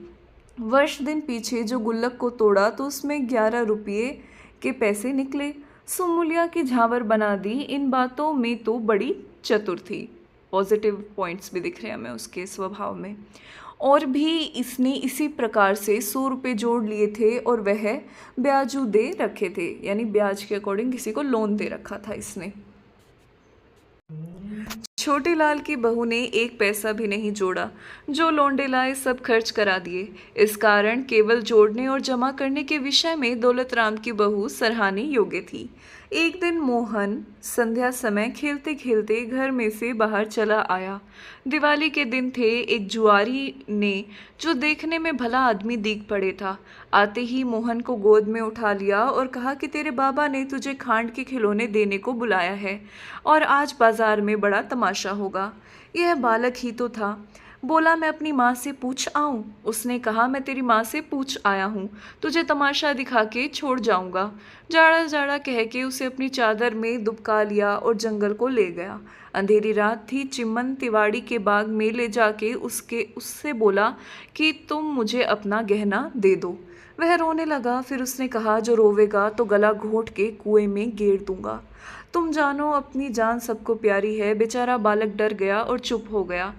A: वर्ष दिन पीछे जो गुल्लक को तोड़ा तो उसमें 11 रुपये के पैसे निकले। सुमुलिया की झांवर बना दी। इन बातों में तो बड़ी चतुर थी। पॉजिटिव पॉइंट्स भी दिख रहे हैं हमें उसके स्वभाव में। और भी इसने इसी प्रकार से 100 रुपये जोड़ लिए थे और वह ब्याजू दे रखे थे, यानी ब्याज के अकॉर्डिंग किसी को लोन दे रखा था इसने। छोटे लाल की बहू ने एक पैसा भी नहीं जोड़ा। जो लौंडे लाए सब खर्च करा दिए। इस कारण केवल जोड़ने और जमा करने के विषय में दौलत राम की बहू सराहने योग्य थी। एक दिन मोहन संध्या समय खेलते खेलते घर में से बाहर चला आया। दिवाली के दिन थे। एक जुआरी ने, जो देखने में भला आदमी दिख पड़े था, आते ही मोहन को गोद में उठा लिया और कहा कि तेरे बाबा ने तुझे खांड के खिलौने देने को बुलाया है और आज बाजार में बड़ा तमाशा होगा। यह बालक ही तो था। बोला मैं अपनी माँ से पूछ आऊँ। उसने कहा मैं तेरी माँ से पूछ आया हूँ, तुझे तमाशा दिखा के छोड़ जाऊँगा। जाड़ा जाड़ा कह के उसे अपनी चादर में दुबका लिया और जंगल को ले गया। अंधेरी रात थी। चिम्मन तिवाड़ी के बाग में ले जाके उससे बोला कि तुम मुझे अपना गहना दे दो। वह रोने लगा। फिर उसने कहा जो रोवेगा तो गला घोंट के कुएं में गेर दूंगा। तुम जानो अपनी जान सबको प्यारी है। बेचारा बालक डर गया और चुप हो गया।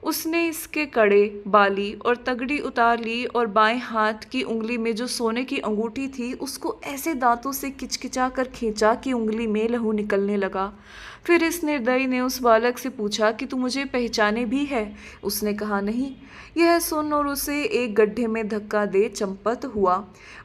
A: उसने इसके कड़े, बाली और तगड़ी उतार ली और बाएं हाथ की उंगली में जो सोने की अंगूठी थी उसको ऐसे दांतों से किचकिचा कर खींचा कि उंगली में लहू निकलने लगा। फिर इस निर्दयी ने उस बालक से पूछा कि तू मुझे पहचाने भी है? उसने कहा नहीं। यह सुन और उसे एक गड्ढे में धक्का दे चंपत हुआ।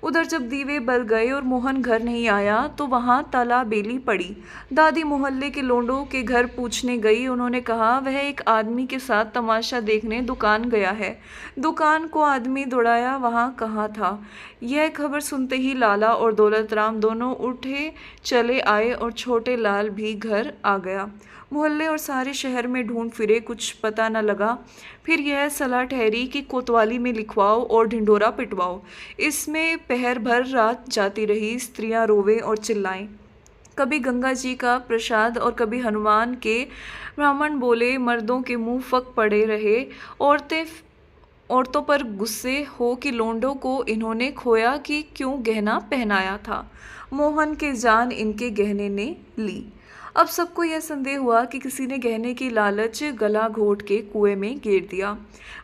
A: उधर जब दीवे बल गए और मोहन घर नहीं आया तो वहाँ तालाबेली पड़ी। दादी मोहल्ले के लोंडों के घर पूछने गई। उन्होंने कहा वह एक आदमी के साथ तमाशा देखने दुकान गया है। दुकान को आदमी दौड़ाया, वहाँ कहाँ था। यह खबर सुनते ही लाला और दौलत राम दोनों उठे चले आए और छोटे लाल भी घर आ गया। मोहल्ले और सारे शहर में ढूंढ फिरे, कुछ पता न लगा। फिर यह सलाह ठहरी कि कोतवाली में लिखवाओ और ढिंढोरा पिटवाओ। इसमें पहर भर रात जाती रही। स्त्रियां रोवें और चिल्लाएं। कभी गंगा जी का प्रसाद और कभी हनुमान के ब्राह्मण बोले। मर्दों के मुंह फक पड़े रहे। औरतों पर गुस्से हो कि लोंडों को इन्होंने खोया कि क्यों गहना पहनाया था। मोहन के जान इनके गहने ने ली। अब सबको यह संदेह हुआ कि किसी ने गहने की लालच गला घोट के कुएं में गिर दिया।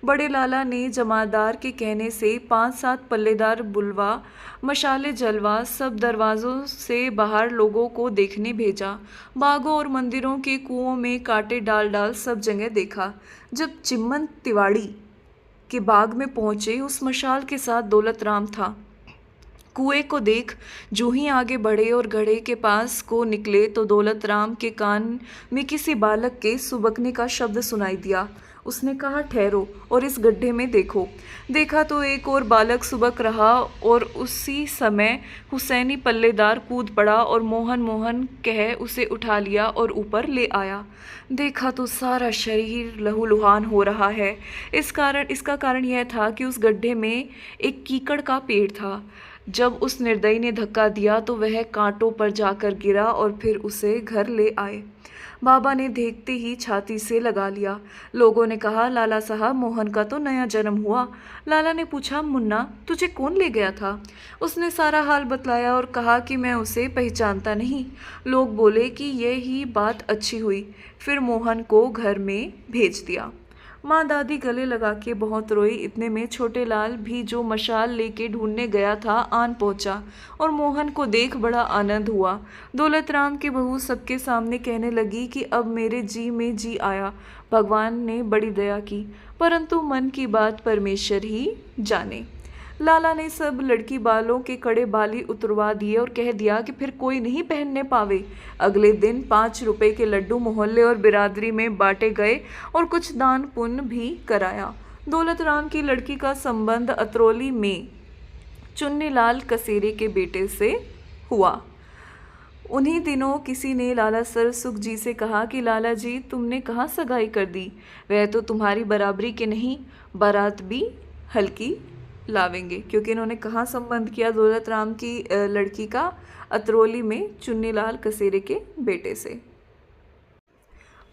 A: बड़े लाला ने जमादार के कहने से 5-7 पल्लेदार बुलवा, मशाले जलवा सब दरवाज़ों से बाहर लोगों को देखने भेजा। बागों और मंदिरों के कुओं में कांटे डाल डाल सब जगह देखा। जब चिम्मन तिवाड़ी के बाग में पहुंचे, उस मशाल के साथ दौलत राम था। कुएं को देख जो ही आगे बढ़े और घड़े के पास को निकले तो दौलत राम के कान में किसी बालक के सुबकने का शब्द सुनाई दिया। उसने कहा ठहरो और इस गड्ढे में देखो। देखा तो एक और बालक सुबक रहा और उसी समय हुसैनी पल्लेदार कूद पड़ा और मोहन मोहन कह उसे उठा लिया और ऊपर ले आया। देखा तो सारा शरीर लहूलुहान हो रहा है। इसका कारण यह था कि उस गड्ढे में एक कीकड़ का पेड़ था। जब उस निर्दयी ने धक्का दिया तो वह कांटों पर जाकर गिरा और फिर उसे घर ले आए। बाबा ने देखते ही छाती से लगा लिया। लोगों ने कहा लाला साहब मोहन का तो नया जन्म हुआ। लाला ने पूछा मुन्ना तुझे कौन ले गया था? उसने सारा हाल बतलाया और कहा कि मैं उसे पहचानता नहीं। लोग बोले कि यह ही बात अच्छी हुई। फिर मोहन को घर में भेज दिया। माँ दादी गले लगा के बहुत रोई। इतने में छोटे लाल भी जो मशाल लेके ढूंढने गया था आन पहुंचा और मोहन को देख बड़ा आनंद हुआ। दौलत राम की बहू सबके सामने कहने लगी कि अब मेरे जी में जी आया। भगवान ने बड़ी दया की, परंतु मन की बात परमेश्वर ही जाने। लाला ने सब लड़की बालों के कड़े बाली उतरवा दिए और कह दिया कि फिर कोई नहीं पहनने पावे। अगले दिन 5 रुपए के लड्डू मोहल्ले और बिरादरी में बांटे गए और कुछ दान पुण्य भी कराया। दौलत राम की लड़की का संबंध अतरौली में चुन्नीलाल कसेरे के बेटे से हुआ। उन्हीं दिनों किसी ने लाला सरसुख जी से कहा कि लाला जी तुमने कहाँ सगाई कर दी, वह तो तुम्हारी बराबरी के नहीं, बारात भी हल्की लावेंगे। क्योंकि इन्होंने कहाँ संबंध किया दौलत राम की लड़की का, अतरौली में चुन्नीलाल कसेरे के बेटे से।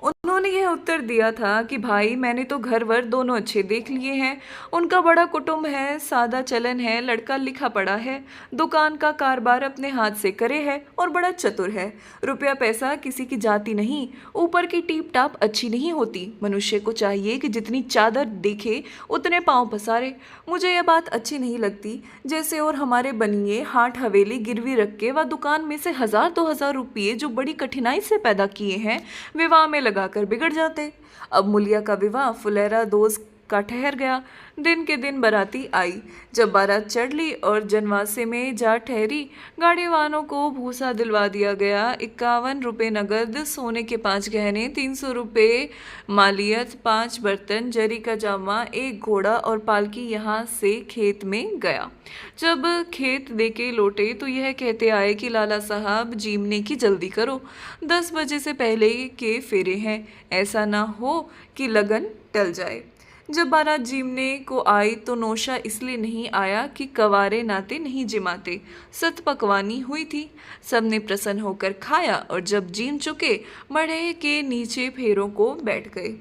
A: उन्होंने यह उत्तर दिया था कि भाई मैंने तो घर वर दोनों अच्छे देख लिए हैं, उनका बड़ा कुटुंब है, सादा चलन है, लड़का लिखा पढ़ा है, दुकान का कारोबार अपने हाथ से करे है और बड़ा चतुर है। रुपया पैसा किसी की जाति नहीं, ऊपर की टीप टाप अच्छी नहीं होती। मनुष्य को चाहिए कि जितनी चादर देखे उतने पाँव पसारे। मुझे यह बात अच्छी नहीं लगती जैसे और हमारे बनिए हाट हवेली गिरवी रख के व दुकान में से 1000-2000 रुपये जो बड़ी कठिनाई से पैदा किए हैं विवाह में लगाकर बिगड़ जाते। अब मुलिया का विवाह फुलेरा दोज का ठहर गया। दिन के दिन बाराती आई। जब बारात चढ़ ली और जनवासे में जा ठहरी, गाड़ी वालों को भूसा दिलवा दिया गया। 51 रुपये नगद, सोने के 5 गहने, 300 रुपये मालियत, 5 बर्तन, जरी का जामा, 1 घोड़ा और पालकी यहाँ से खेत में गया। जब खेत देके लौटे तो यह कहते आए कि लाला साहब जीमने की जल्दी करो, 10 बजे से पहले के फेरे हैं, ऐसा ना हो कि लगन टल जाए। जब बारात जीमने को आई तो नौशा इसलिए नहीं आया कि कवारे नाते नहीं जिमाते, सत पकवानी हुई थी। सबने प्रसन्न होकर खाया और जब जीम चुके मढ़े के नीचे फेरों को बैठ गए।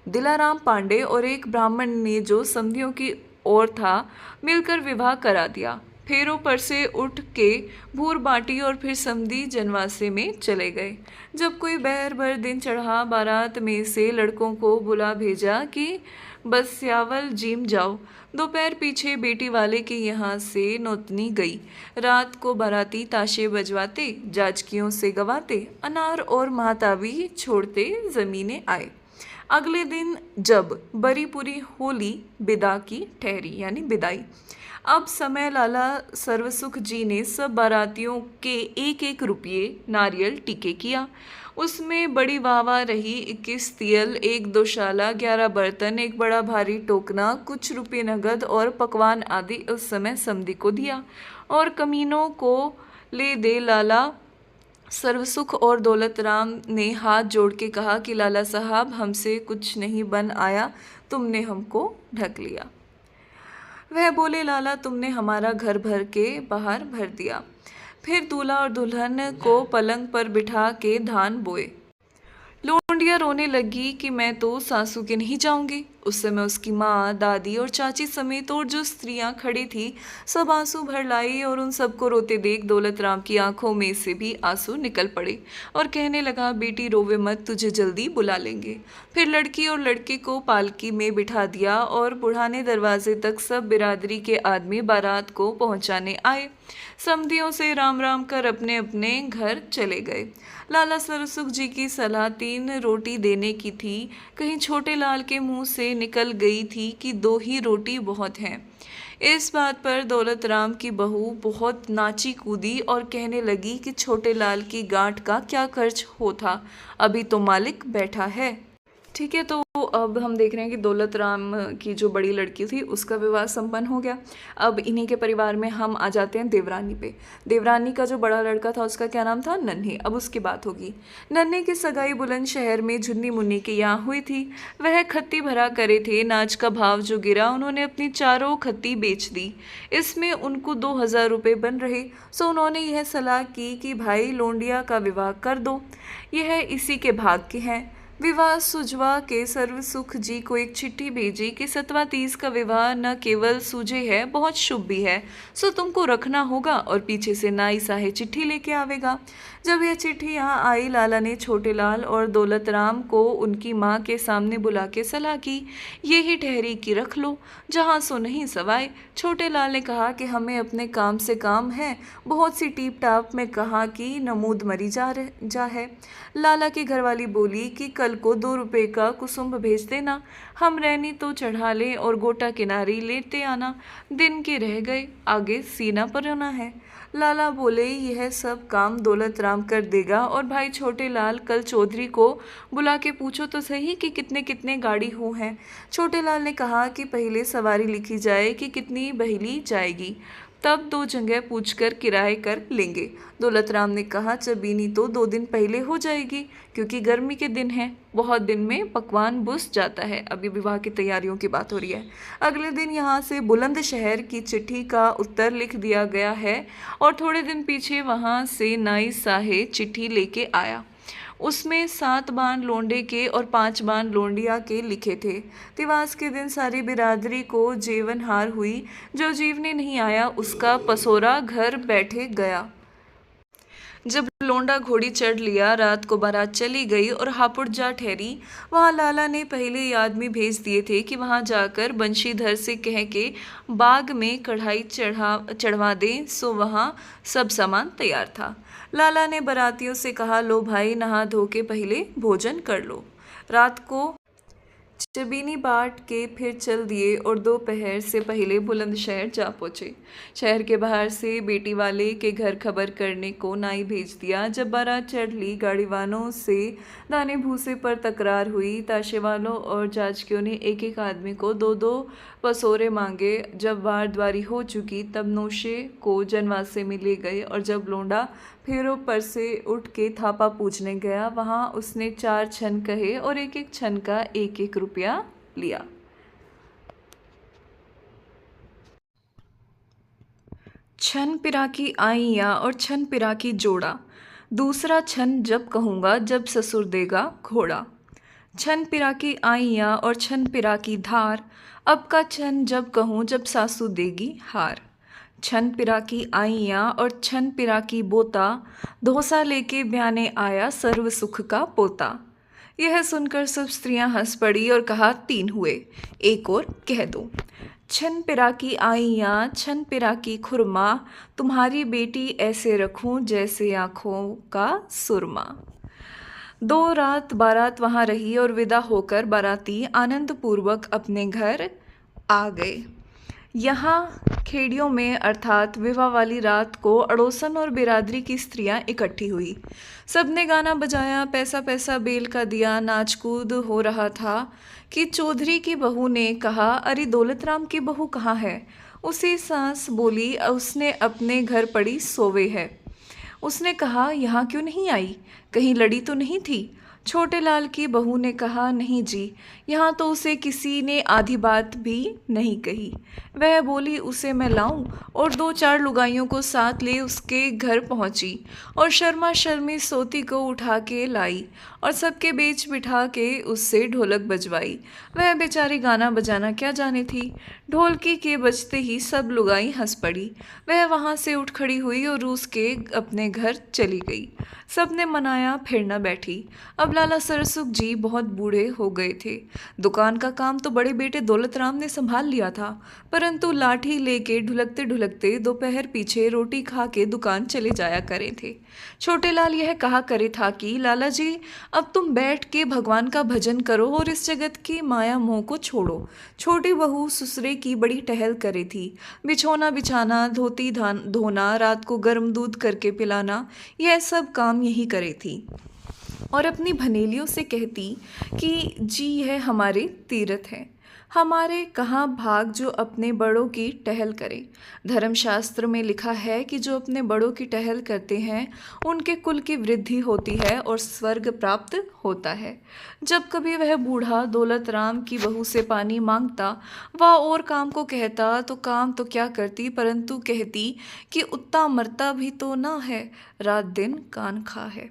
A: दिलाराम पांडे और एक ब्राह्मण ने जो समधियों की ओर था मिलकर विवाह करा दिया। फेरों पर से उठ के भूर बाटी और फिर समधी जनवासे में चले गए। जब कोई बहर भर दिन चढ़ा, बारात में से लड़कों को बुला भेजा कि बस स्यावल जीम जाओ। दोपहर पीछे बेटी वाले के यहाँ से नौतनी गई। रात को बाराती ताशे बजवाते, जाजकियों से गवाते, अनार और महातावी छोड़ते जमीने आए। अगले दिन जब बरीपुरी होली बिदा की ठहरी यानी बिदाई। अब समय लाला सर्वसुख जी ने सब बारातियों के 1-1 रुपये नारियल टीके किया। उसमें बड़ी वाहवाह रही। 21 तियल, 1 दोशाला, 11 बर्तन, एक बड़ा भारी टोकना, कुछ रुपये नगद और पकवान आदि उस समय समधी को दिया और कमीनों को ले दे। लाला सर्वसुख और दौलत राम ने हाथ जोड़ के कहा कि लाला साहब हमसे कुछ नहीं बन आया, तुमने हमको ढक लिया। वह बोले लाला तुमने हमारा घर भर के बाहर भर दिया। फिर दूल्हा और दुल्हन को पलंग पर बिठा के धान बोए। लौंडिया रोने लगी कि मैं तो सासू के नहीं जाऊंगी। उस समय उसकी माँ, दादी और चाची समेत और जो स्त्रियां खड़ी थी सब आंसू भर लाई और उन सबको रोते देख दौलत राम की आंखों में से भी आंसू निकल पड़े और कहने लगा बेटी रोवे मत, तुझे जल्दी बुला लेंगे। फिर लड़की और लड़के को पालकी में बिठा दिया और बुढ़ाने दरवाजे तक सब बिरादरी के आदमी बारात को पहुंचाने आए। समधियों से राम राम कर अपने अपने घर चले गए। लाला सरसुख जी की सलाह 3 रोटी देने की थी, कहीं छोटे लाल के मुंह से निकल गई थी कि 2 ही रोटी बहुत हैं। इस बात पर दौलत राम की बहू बहुत नाची कूदी और कहने लगी कि छोटे लाल की गांठ का क्या खर्च होता, अभी तो मालिक बैठा है। ठीक है, तो अब हम देख रहे हैं कि दौलत राम की जो बड़ी लड़की थी उसका विवाह संपन्न हो गया। अब इन्हीं के परिवार में हम आ जाते हैं देवरानी पे। देवरानी का जो बड़ा लड़का था उसका क्या नाम था? नन्हे। अब उसकी बात होगी। नन्हे की सगाई बुलंदशहर में झुन्नी मुन्नी के यहाँ हुई थी। वह खत्ती भरा करे थे। नाच का भाव जो गिरा उन्होंने अपनी चारों खत्ती बेच दी। इसमें उनको 2000 रुपये बन रहे। सो उन्होंने यह सलाह की कि भाई लोंडिया का विवाह कर दो, यह इसी के भाग के हैं। विवाह सुझवा के सर्वसुख जी को एक चिट्ठी भेजी कि 27 का विवाह न केवल सूझे है, बहुत शुभ भी है, सो तुमको रखना होगा। और पीछे से नाई साहे चिट्ठी लेके आवेगा। जब यह चिट्ठी यहाँ आई, लाला ने छोटे लाल और दौलत राम को उनकी माँ के सामने बुला के सलाह की, ये ही ठहरी कि रख लो, जहाँ सो नहीं सवाए। छोटे लाल ने कहा कि हमें अपने काम से काम है, बहुत सी टीप टाप में कहा कि नमूद मरी जा है। लाला की घरवाली बोली कि कल को 2 रुपये का कुसुम्भ भेज देना, हम रहनी तो चढ़ा लें और गोटा किनारी लेते आना। दिन के रह गए, आगे सीना पर होना है। लाला बोले यह सब काम दौलत राम कर देगा और भाई छोटे लाल कल चौधरी को बुला के पूछो तो सही कि कितने कितने गाड़ी हो हैं। छोटे लाल ने कहा कि पहले सवारी लिखी जाए कि कितनी बहेली जाएगी। तब 2 जगह पूछकर किराए कर लेंगे। दौलत राम ने कहा, चबीनी तो 2 दिन पहले हो जाएगी, क्योंकि गर्मी के दिन हैं, बहुत दिन में पकवान बुझ जाता है। अभी विवाह की तैयारियों की बात हो रही है। अगले दिन यहाँ से बुलंदशहर की चिट्ठी का उत्तर लिख दिया गया है और थोड़े दिन पीछे वहाँ से नाई साहेब चिट्ठी लेके आया। उसमें 7 बाण लोंडे के और 5 बाण लोंडिया के लिखे थे। तिवास के दिन सारी बिरादरी को जेवनहार हुई। जो जीवने नहीं आया उसका पसोरा घर बैठे गया। जब लोंडा घोड़ी चढ़ लिया, रात को बारात चली गई और हापुड़ जा ठहरी। वहाँ लाला ने पहले ही आदमी भेज दिए थे कि वहाँ जाकर बंशीधर से कह के बाग में कढ़ाई चढ़वा दें। सो वहाँ सब सामान तैयार था। लाला ने बारातियों से कहा, लो भाई, नहा धो के पहले भोजन कर लो। रात को चबीनी बाट के फिर चल दिए और दोपहर से पहले बुलंदशहर जा पहुँचे। शहर के बाहर से बेटी वाले के घर खबर करने को नाई भेज दिया। जब बारात चढ़ ली, गाड़ी वालों से दाने भूसे पर तकरार हुई। ताशे वालों और जाजकियों ने एक एक आदमी को 2-2 पसोरे मांगे। जब वार द्वारी हो चुकी, तब नौशे को जनवासे में ले गए और जब लोंडा फेरों पर से उठ के थापा पूछने गया, वहाँ उसने 4 छन कहे और एक एक छन का 1-1 रुपया लिया। छन पिराकी आइयाँ और छन पिराकी जोड़ा, दूसरा छन जब कहूँगा जब ससुर देगा घोड़ा। छन पिराकी आइयाँ और छन पिराकी धार, अब का छन जब कहूँ जब सासू देगी हार। छन पिराकी आइयाँ और छन पिराकी बोता, धोसा लेके ब्याने आया सर्व सुख का पोता। यह सुनकर सब स्त्रियां हंस पड़ी और कहा, 3 हुए, एक और कह दो। छन पिराकी आइयाँ छन पिराकी खुरमा, तुम्हारी बेटी ऐसे रखूं जैसे आँखों का सुरमा। 2 रात बारात वहाँ रही और विदा होकर बाराती आनंद पूर्वक अपने घर आ गए। यहाँ खेड़ियों में अर्थात विवाह वाली रात को अड़ोसन और बिरादरी की स्त्रियां इकट्ठी हुई। सबने गाना बजाया, पैसा पैसा बेल का दिया, नाच कूद हो रहा था कि चौधरी की बहू ने कहा, अरे दौलत राम की बहू कहाँ है? उसी सास बोली, उसने अपने घर पड़ी सोवे है। उसने कहा, यहाँ क्यों नहीं आई? कहीं लड़ी तो नहीं थी? छोटे लाल की बहू ने कहा, नहीं जी, यहाँ तो उसे किसी ने आधी बात भी नहीं कही। वह बोली, उसे मैं लाऊं? और 2-4 लुगाइयों को साथ ले उसके घर पहुंची और शर्मा शर्मी सोती को उठा के लाई और सबके बीच बिठा के उससे ढोलक बजवाई। वह बेचारी गाना बजाना क्या जाने थी। ढोलकी के बजते ही सब लुगाई हंस पड़ी। वह वहाँ से उठ खड़ी हुई और रूस के अपने घर चली गई। सबने मनाया, फिर न बैठी। अब लाला सरसुख जी बहुत बूढ़े हो गए थे। दुकान का काम तो बड़े बेटे दौलत राम ने संभाल लिया था, परंतु लाठी लेके ढुलकते ढुलकते दोपहर पीछे रोटी खा के दुकान चले जाया करे थे। छोटे लाल यह कहा करे था कि लाला जी, अब तुम बैठ के भगवान का भजन करो और इस जगत की माया मोह को छोड़ो। छोटी बहू ससुरे की बड़ी टहल करे थी। बिछौना बिछाना, धोती धोना, रात को गर्म दूध करके पिलाना, यह सब काम यही करे थी और अपनी भनेलियों से कहती कि जी यह हमारे तीर्थ हैं, हमारे कहाँ भाग जो अपने बड़ों की टहल करें। धर्मशास्त्र में लिखा है कि जो अपने बड़ों की टहल करते हैं उनके कुल की वृद्धि होती है और स्वर्ग प्राप्त होता है। जब कभी वह बूढ़ा दौलत राम की बहू से पानी मांगता, वह और काम को कहता तो काम तो क्या करती, परंतु कहती कि उतना मरता भी तो ना है, रात दिन कान खा है।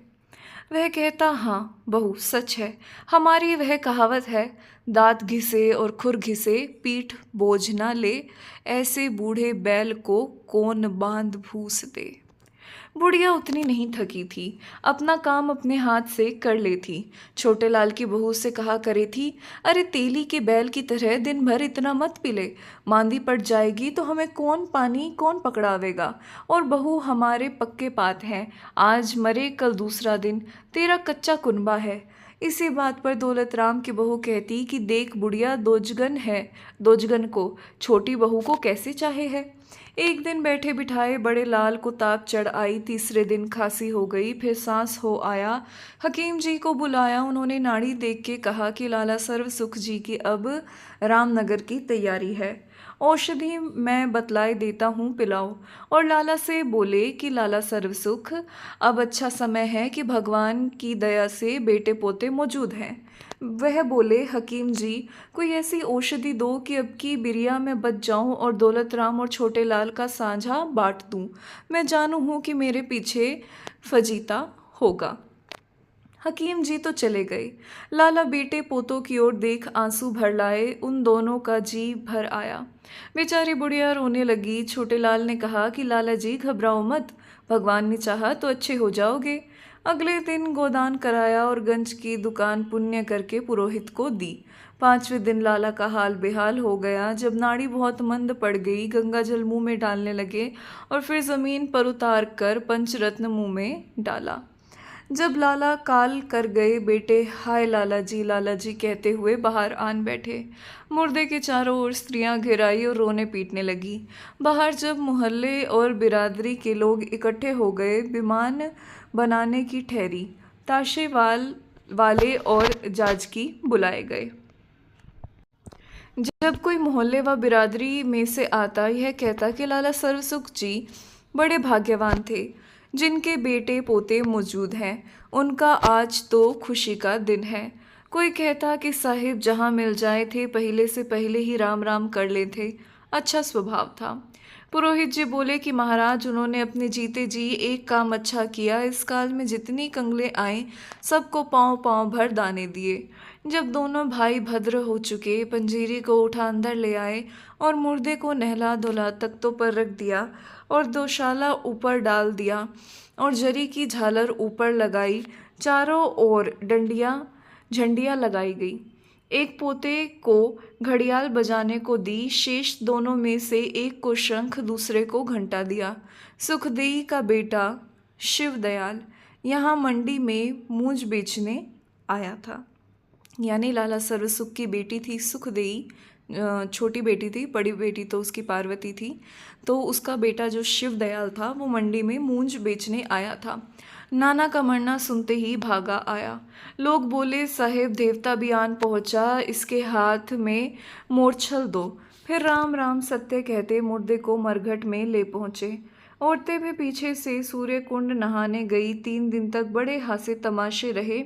A: वह कहता, हाँ बहू सच है, हमारी वह कहावत है, दांत घिसे और खुर घिसे पीठ बोझ ना ले, ऐसे बूढ़े बैल को कौन बांध भूस दे। बुढ़िया उतनी नहीं थकी थी, अपना काम अपने हाथ से कर ले थी। छोटे लाल की बहू से कहा करे थी, अरे तेली के बैल की तरह दिन भर इतना मत पिले, मांदी पड़ जाएगी तो हमें कौन पानी कौन पकड़ावेगा। और बहू हमारे पक्के पात हैं, आज मरे कल दूसरा दिन, तेरा कच्चा कुनबा है। इसी बात पर दौलत राम की बहू कहती कि देख बुढ़िया, दोजगन है, दोजगन को छोटी बहू को कैसे चाहे है। एक दिन बैठे बिठाए बड़े लाल को ताप चढ़ आई, तीसरे दिन खांसी हो गई, फिर सांस हो आया। हकीम जी को बुलाया, उन्होंने नाड़ी देख के कहा कि लाला सर्व सुख जी की अब रामनगर की तैयारी है औषधि मैं बतलाए देता हूँ, पिलाओ। और लाला से बोले कि लाला सर्वसुख, अब अच्छा समय है कि भगवान की दया से बेटे पोते मौजूद हैं। वह बोले, हकीम जी, कोई ऐसी औषधि दो कि अब की बिरिया में बच जाऊं और दौलत राम और छोटे लाल का साझा बांट दूं। मैं जानू हूं कि मेरे पीछे फजीता होगा। हकीम जी तो चले गए। लाला बेटे पोतों की ओर देख आंसू भर लाए। उन दोनों का जी भर आया। बेचारी बुढ़िया रोने लगी। छोटे लाल ने कहा कि लाला जी घबराओ मत, भगवान ने चाहा तो अच्छे हो जाओगे। अगले दिन गोदान कराया और गंज की दुकान पुण्य करके पुरोहित को दी। 5वें दिन लाला का हाल बेहाल हो गया। जब नाड़ी बहुत मंद पड़ गई, गंगा जल मुंह में डालने लगे और फिर जमीन पर उतार कर पंचरत्न मुंह में डाला। जब लाला काल कर गए, बेटे हाय लाला जी कहते हुए बाहर आन बैठे। मुर्दे के चारों ओर स्त्रियां घेराई और रोने पीटने लगी। बाहर जब मोहल्ले और बिरादरी के लोग इकट्ठे हो गए, विमान बनाने की ठहरी। ताशे वाले और जाजकी बुलाए गए। जब कोई मोहल्ले व बिरादरी में से आता, यह कहता कि लाला सर्वसुख जी बड़े भाग्यवान थे, जिनके बेटे पोते मौजूद हैं। उनका आज तो खुशी का दिन है। कोई कहता कि साहिब जहाँ मिल जाए थे, पहले से पहले ही राम राम कर ले थे। अच्छा स्वभाव था। पुरोहित जी बोले कि महाराज, उन्होंने अपने जीते जी एक काम अच्छा किया। इस काल में जितनी कंगले आए, सबको पाँव पाँव भर दाने दिए। जब दोनों भाई भद्र हो चुके, पंजीरी को उठा अंदर ले आए और मुर्दे को नहला धुला तख्तों पर रख दिया और दोशाला ऊपर डाल दिया और जरी की झालर ऊपर लगाई। चारों ओर झंडियाँ लगाई गई। एक पोते को घड़ियाल बजाने को दी। शेष दोनों में से एक को शंख, दूसरे को घंटा दिया। सुखदेई का बेटा शिवदयाल यहाँ मंडी में मूंज बेचने आया था। यानी लाला सर्वसुख की बेटी थी सुखदेई, छोटी बेटी थी, बड़ी बेटी तो उसकी पार्वती थी। तो उसका बेटा जो शिवदयाल था, वो मंडी में मूंज बेचने आया था। नाना का मरना सुनते ही भागा आया। लोग बोले, साहेब देवता भी आन पहुंचा, इसके हाथ में मोरछल दो। फिर राम राम सत्य कहते मुर्दे को मरघट में ले पहुंचे। औरतें भी पीछे से सूर्य कुंड नहाने गई। 3 दिन तक बड़े हासे तमाशे रहे।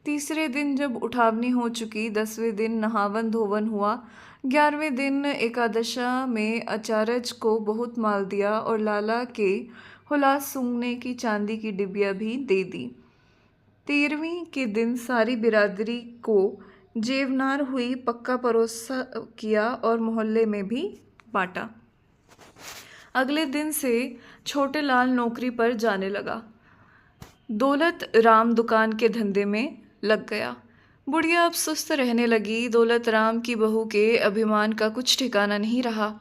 A: तीसरे दिन जब उठावनी हो चुकी, 10वें दिन नहावन धोवन हुआ। 11वें दिन एकादशा में अचारज को बहुत माल दिया और लाला के हुलास सूंघने की चांदी की डिबिया भी दे दी। 13वीं के दिन सारी बिरादरी को जेवनार हुई, पक्का परोसा किया और मोहल्ले में भी बांटा। अगले दिन से छोटे लाल नौकरी पर जाने लगा। दौलत राम दुकान के धंधे में लग गया। बुढ़िया अब सुस्त रहने लगी। दौलत राम की बहू के अभिमान का कुछ ठिकाना नहीं रहा।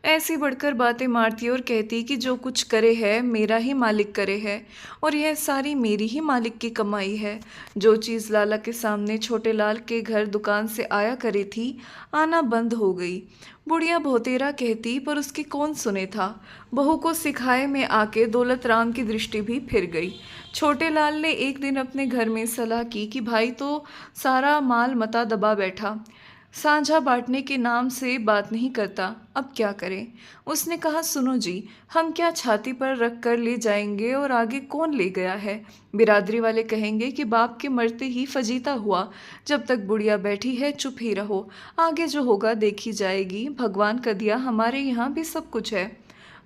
A: ऐसी बढ़कर बातें मारती और कहती कि जो कुछ करे है मेरा ही मालिक करे है और यह सारी मेरी ही मालिक की कमाई है। जो चीज़ लाला के सामने छोटे लाल के घर दुकान से आया करे थी, आना बंद हो गई। बुढ़िया बहुतेरा कहती, पर उसकी कौन सुने था। बहू को सिखाए में आके दौलत राम की दृष्टि भी फिर गई। छोटे लाल ने एक दिन अपने घर में सलाह की कि भाई तो सारा माल मता दबा बैठा, साझा बांटने के नाम से बात नहीं करता, अब क्या करें। उसने कहा, सुनो जी, हम क्या छाती पर रख कर ले जाएंगे और आगे कौन ले गया है। बिरादरी वाले कहेंगे कि बाप के मरते ही फजीता हुआ। जब तक बुढ़िया बैठी है चुप ही रहो, आगे जो होगा देखी जाएगी। भगवान का दिया हमारे यहाँ भी सब कुछ है।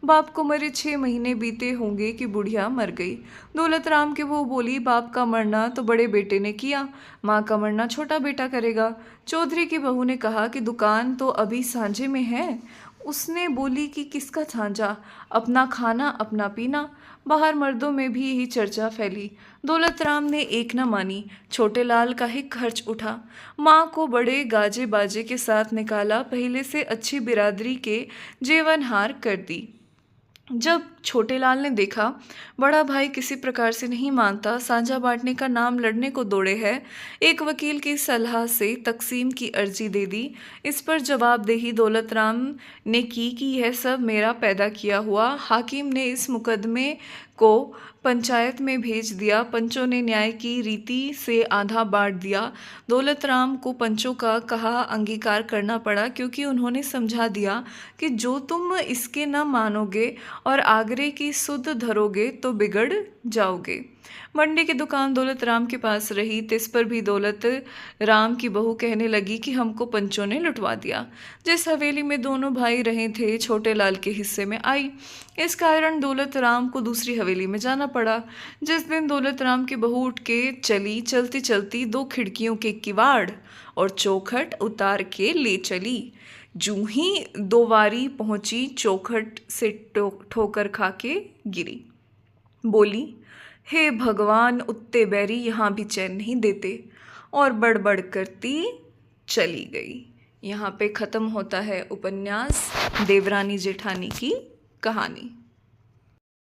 A: बाप को मरे 6 महीने बीते होंगे कि बुढ़िया मर गई। दौलत राम की बहू बोली, बाप का मरना तो बड़े बेटे ने किया, माँ का मरना छोटा बेटा करेगा। चौधरी की बहू ने कहा कि दुकान तो अभी सांझे में है। उसने बोली कि किसका सांझा, अपना खाना अपना पीना। बाहर मर्दों में भी यही चर्चा फैली। दौलत राम ने एक न मानी। छोटे लाल का ही खर्च उठा। माँ को बड़े गाजे बाजे के साथ निकाला। पहले से अच्छी बिरादरी के जेवनहार कर दी। जब छोटे लाल ने देखा बड़ा भाई किसी प्रकार से नहीं मानता, साझा बांटने का नाम लड़ने को दौड़े है, एक वकील की सलाह से तकसीम की अर्जी दे दी। इस पर जवाबदेही दौलत राम ने की कि यह सब मेरा पैदा किया हुआ। हाकिम ने इस मुकदमे को पंचायत में भेज दिया। पंचों ने न्याय की रीति से आधा बांट दिया। दौलत राम को पंचों का कहा अंगीकार करना पड़ा, क्योंकि उन्होंने समझा दिया कि जो तुम इसके न मानोगे और आगरे की सुध धरोगे तो बिगड़ जाओगे। मंडी की दुकान दौलत राम के पास रही। तिस पर भी दौलत राम की बहू कहने लगी कि हमको पंचों ने लुटवा दिया। जिस हवेली में दोनों भाई रहे थे छोटे लाल के हिस्से में आई। इस कारण दौलत राम को दूसरी हवेली में जाना पड़ा। जिस दिन दौलत राम की बहू उठ के चली, चलती चलती 2 खिड़कियों के किवाड़ और चौखट उतार के ले चली। जूं ही 2 वारी पहुंची, चौखट से ठोकर खा के गिरी। बोली, हे भगवान, उत्ते बैरी यहाँ भी चैन नहीं देते, और बड़बड़ करती चली गई। यहाँ पे ख़त्म होता है उपन्यास देवरानी जेठानी की कहानी।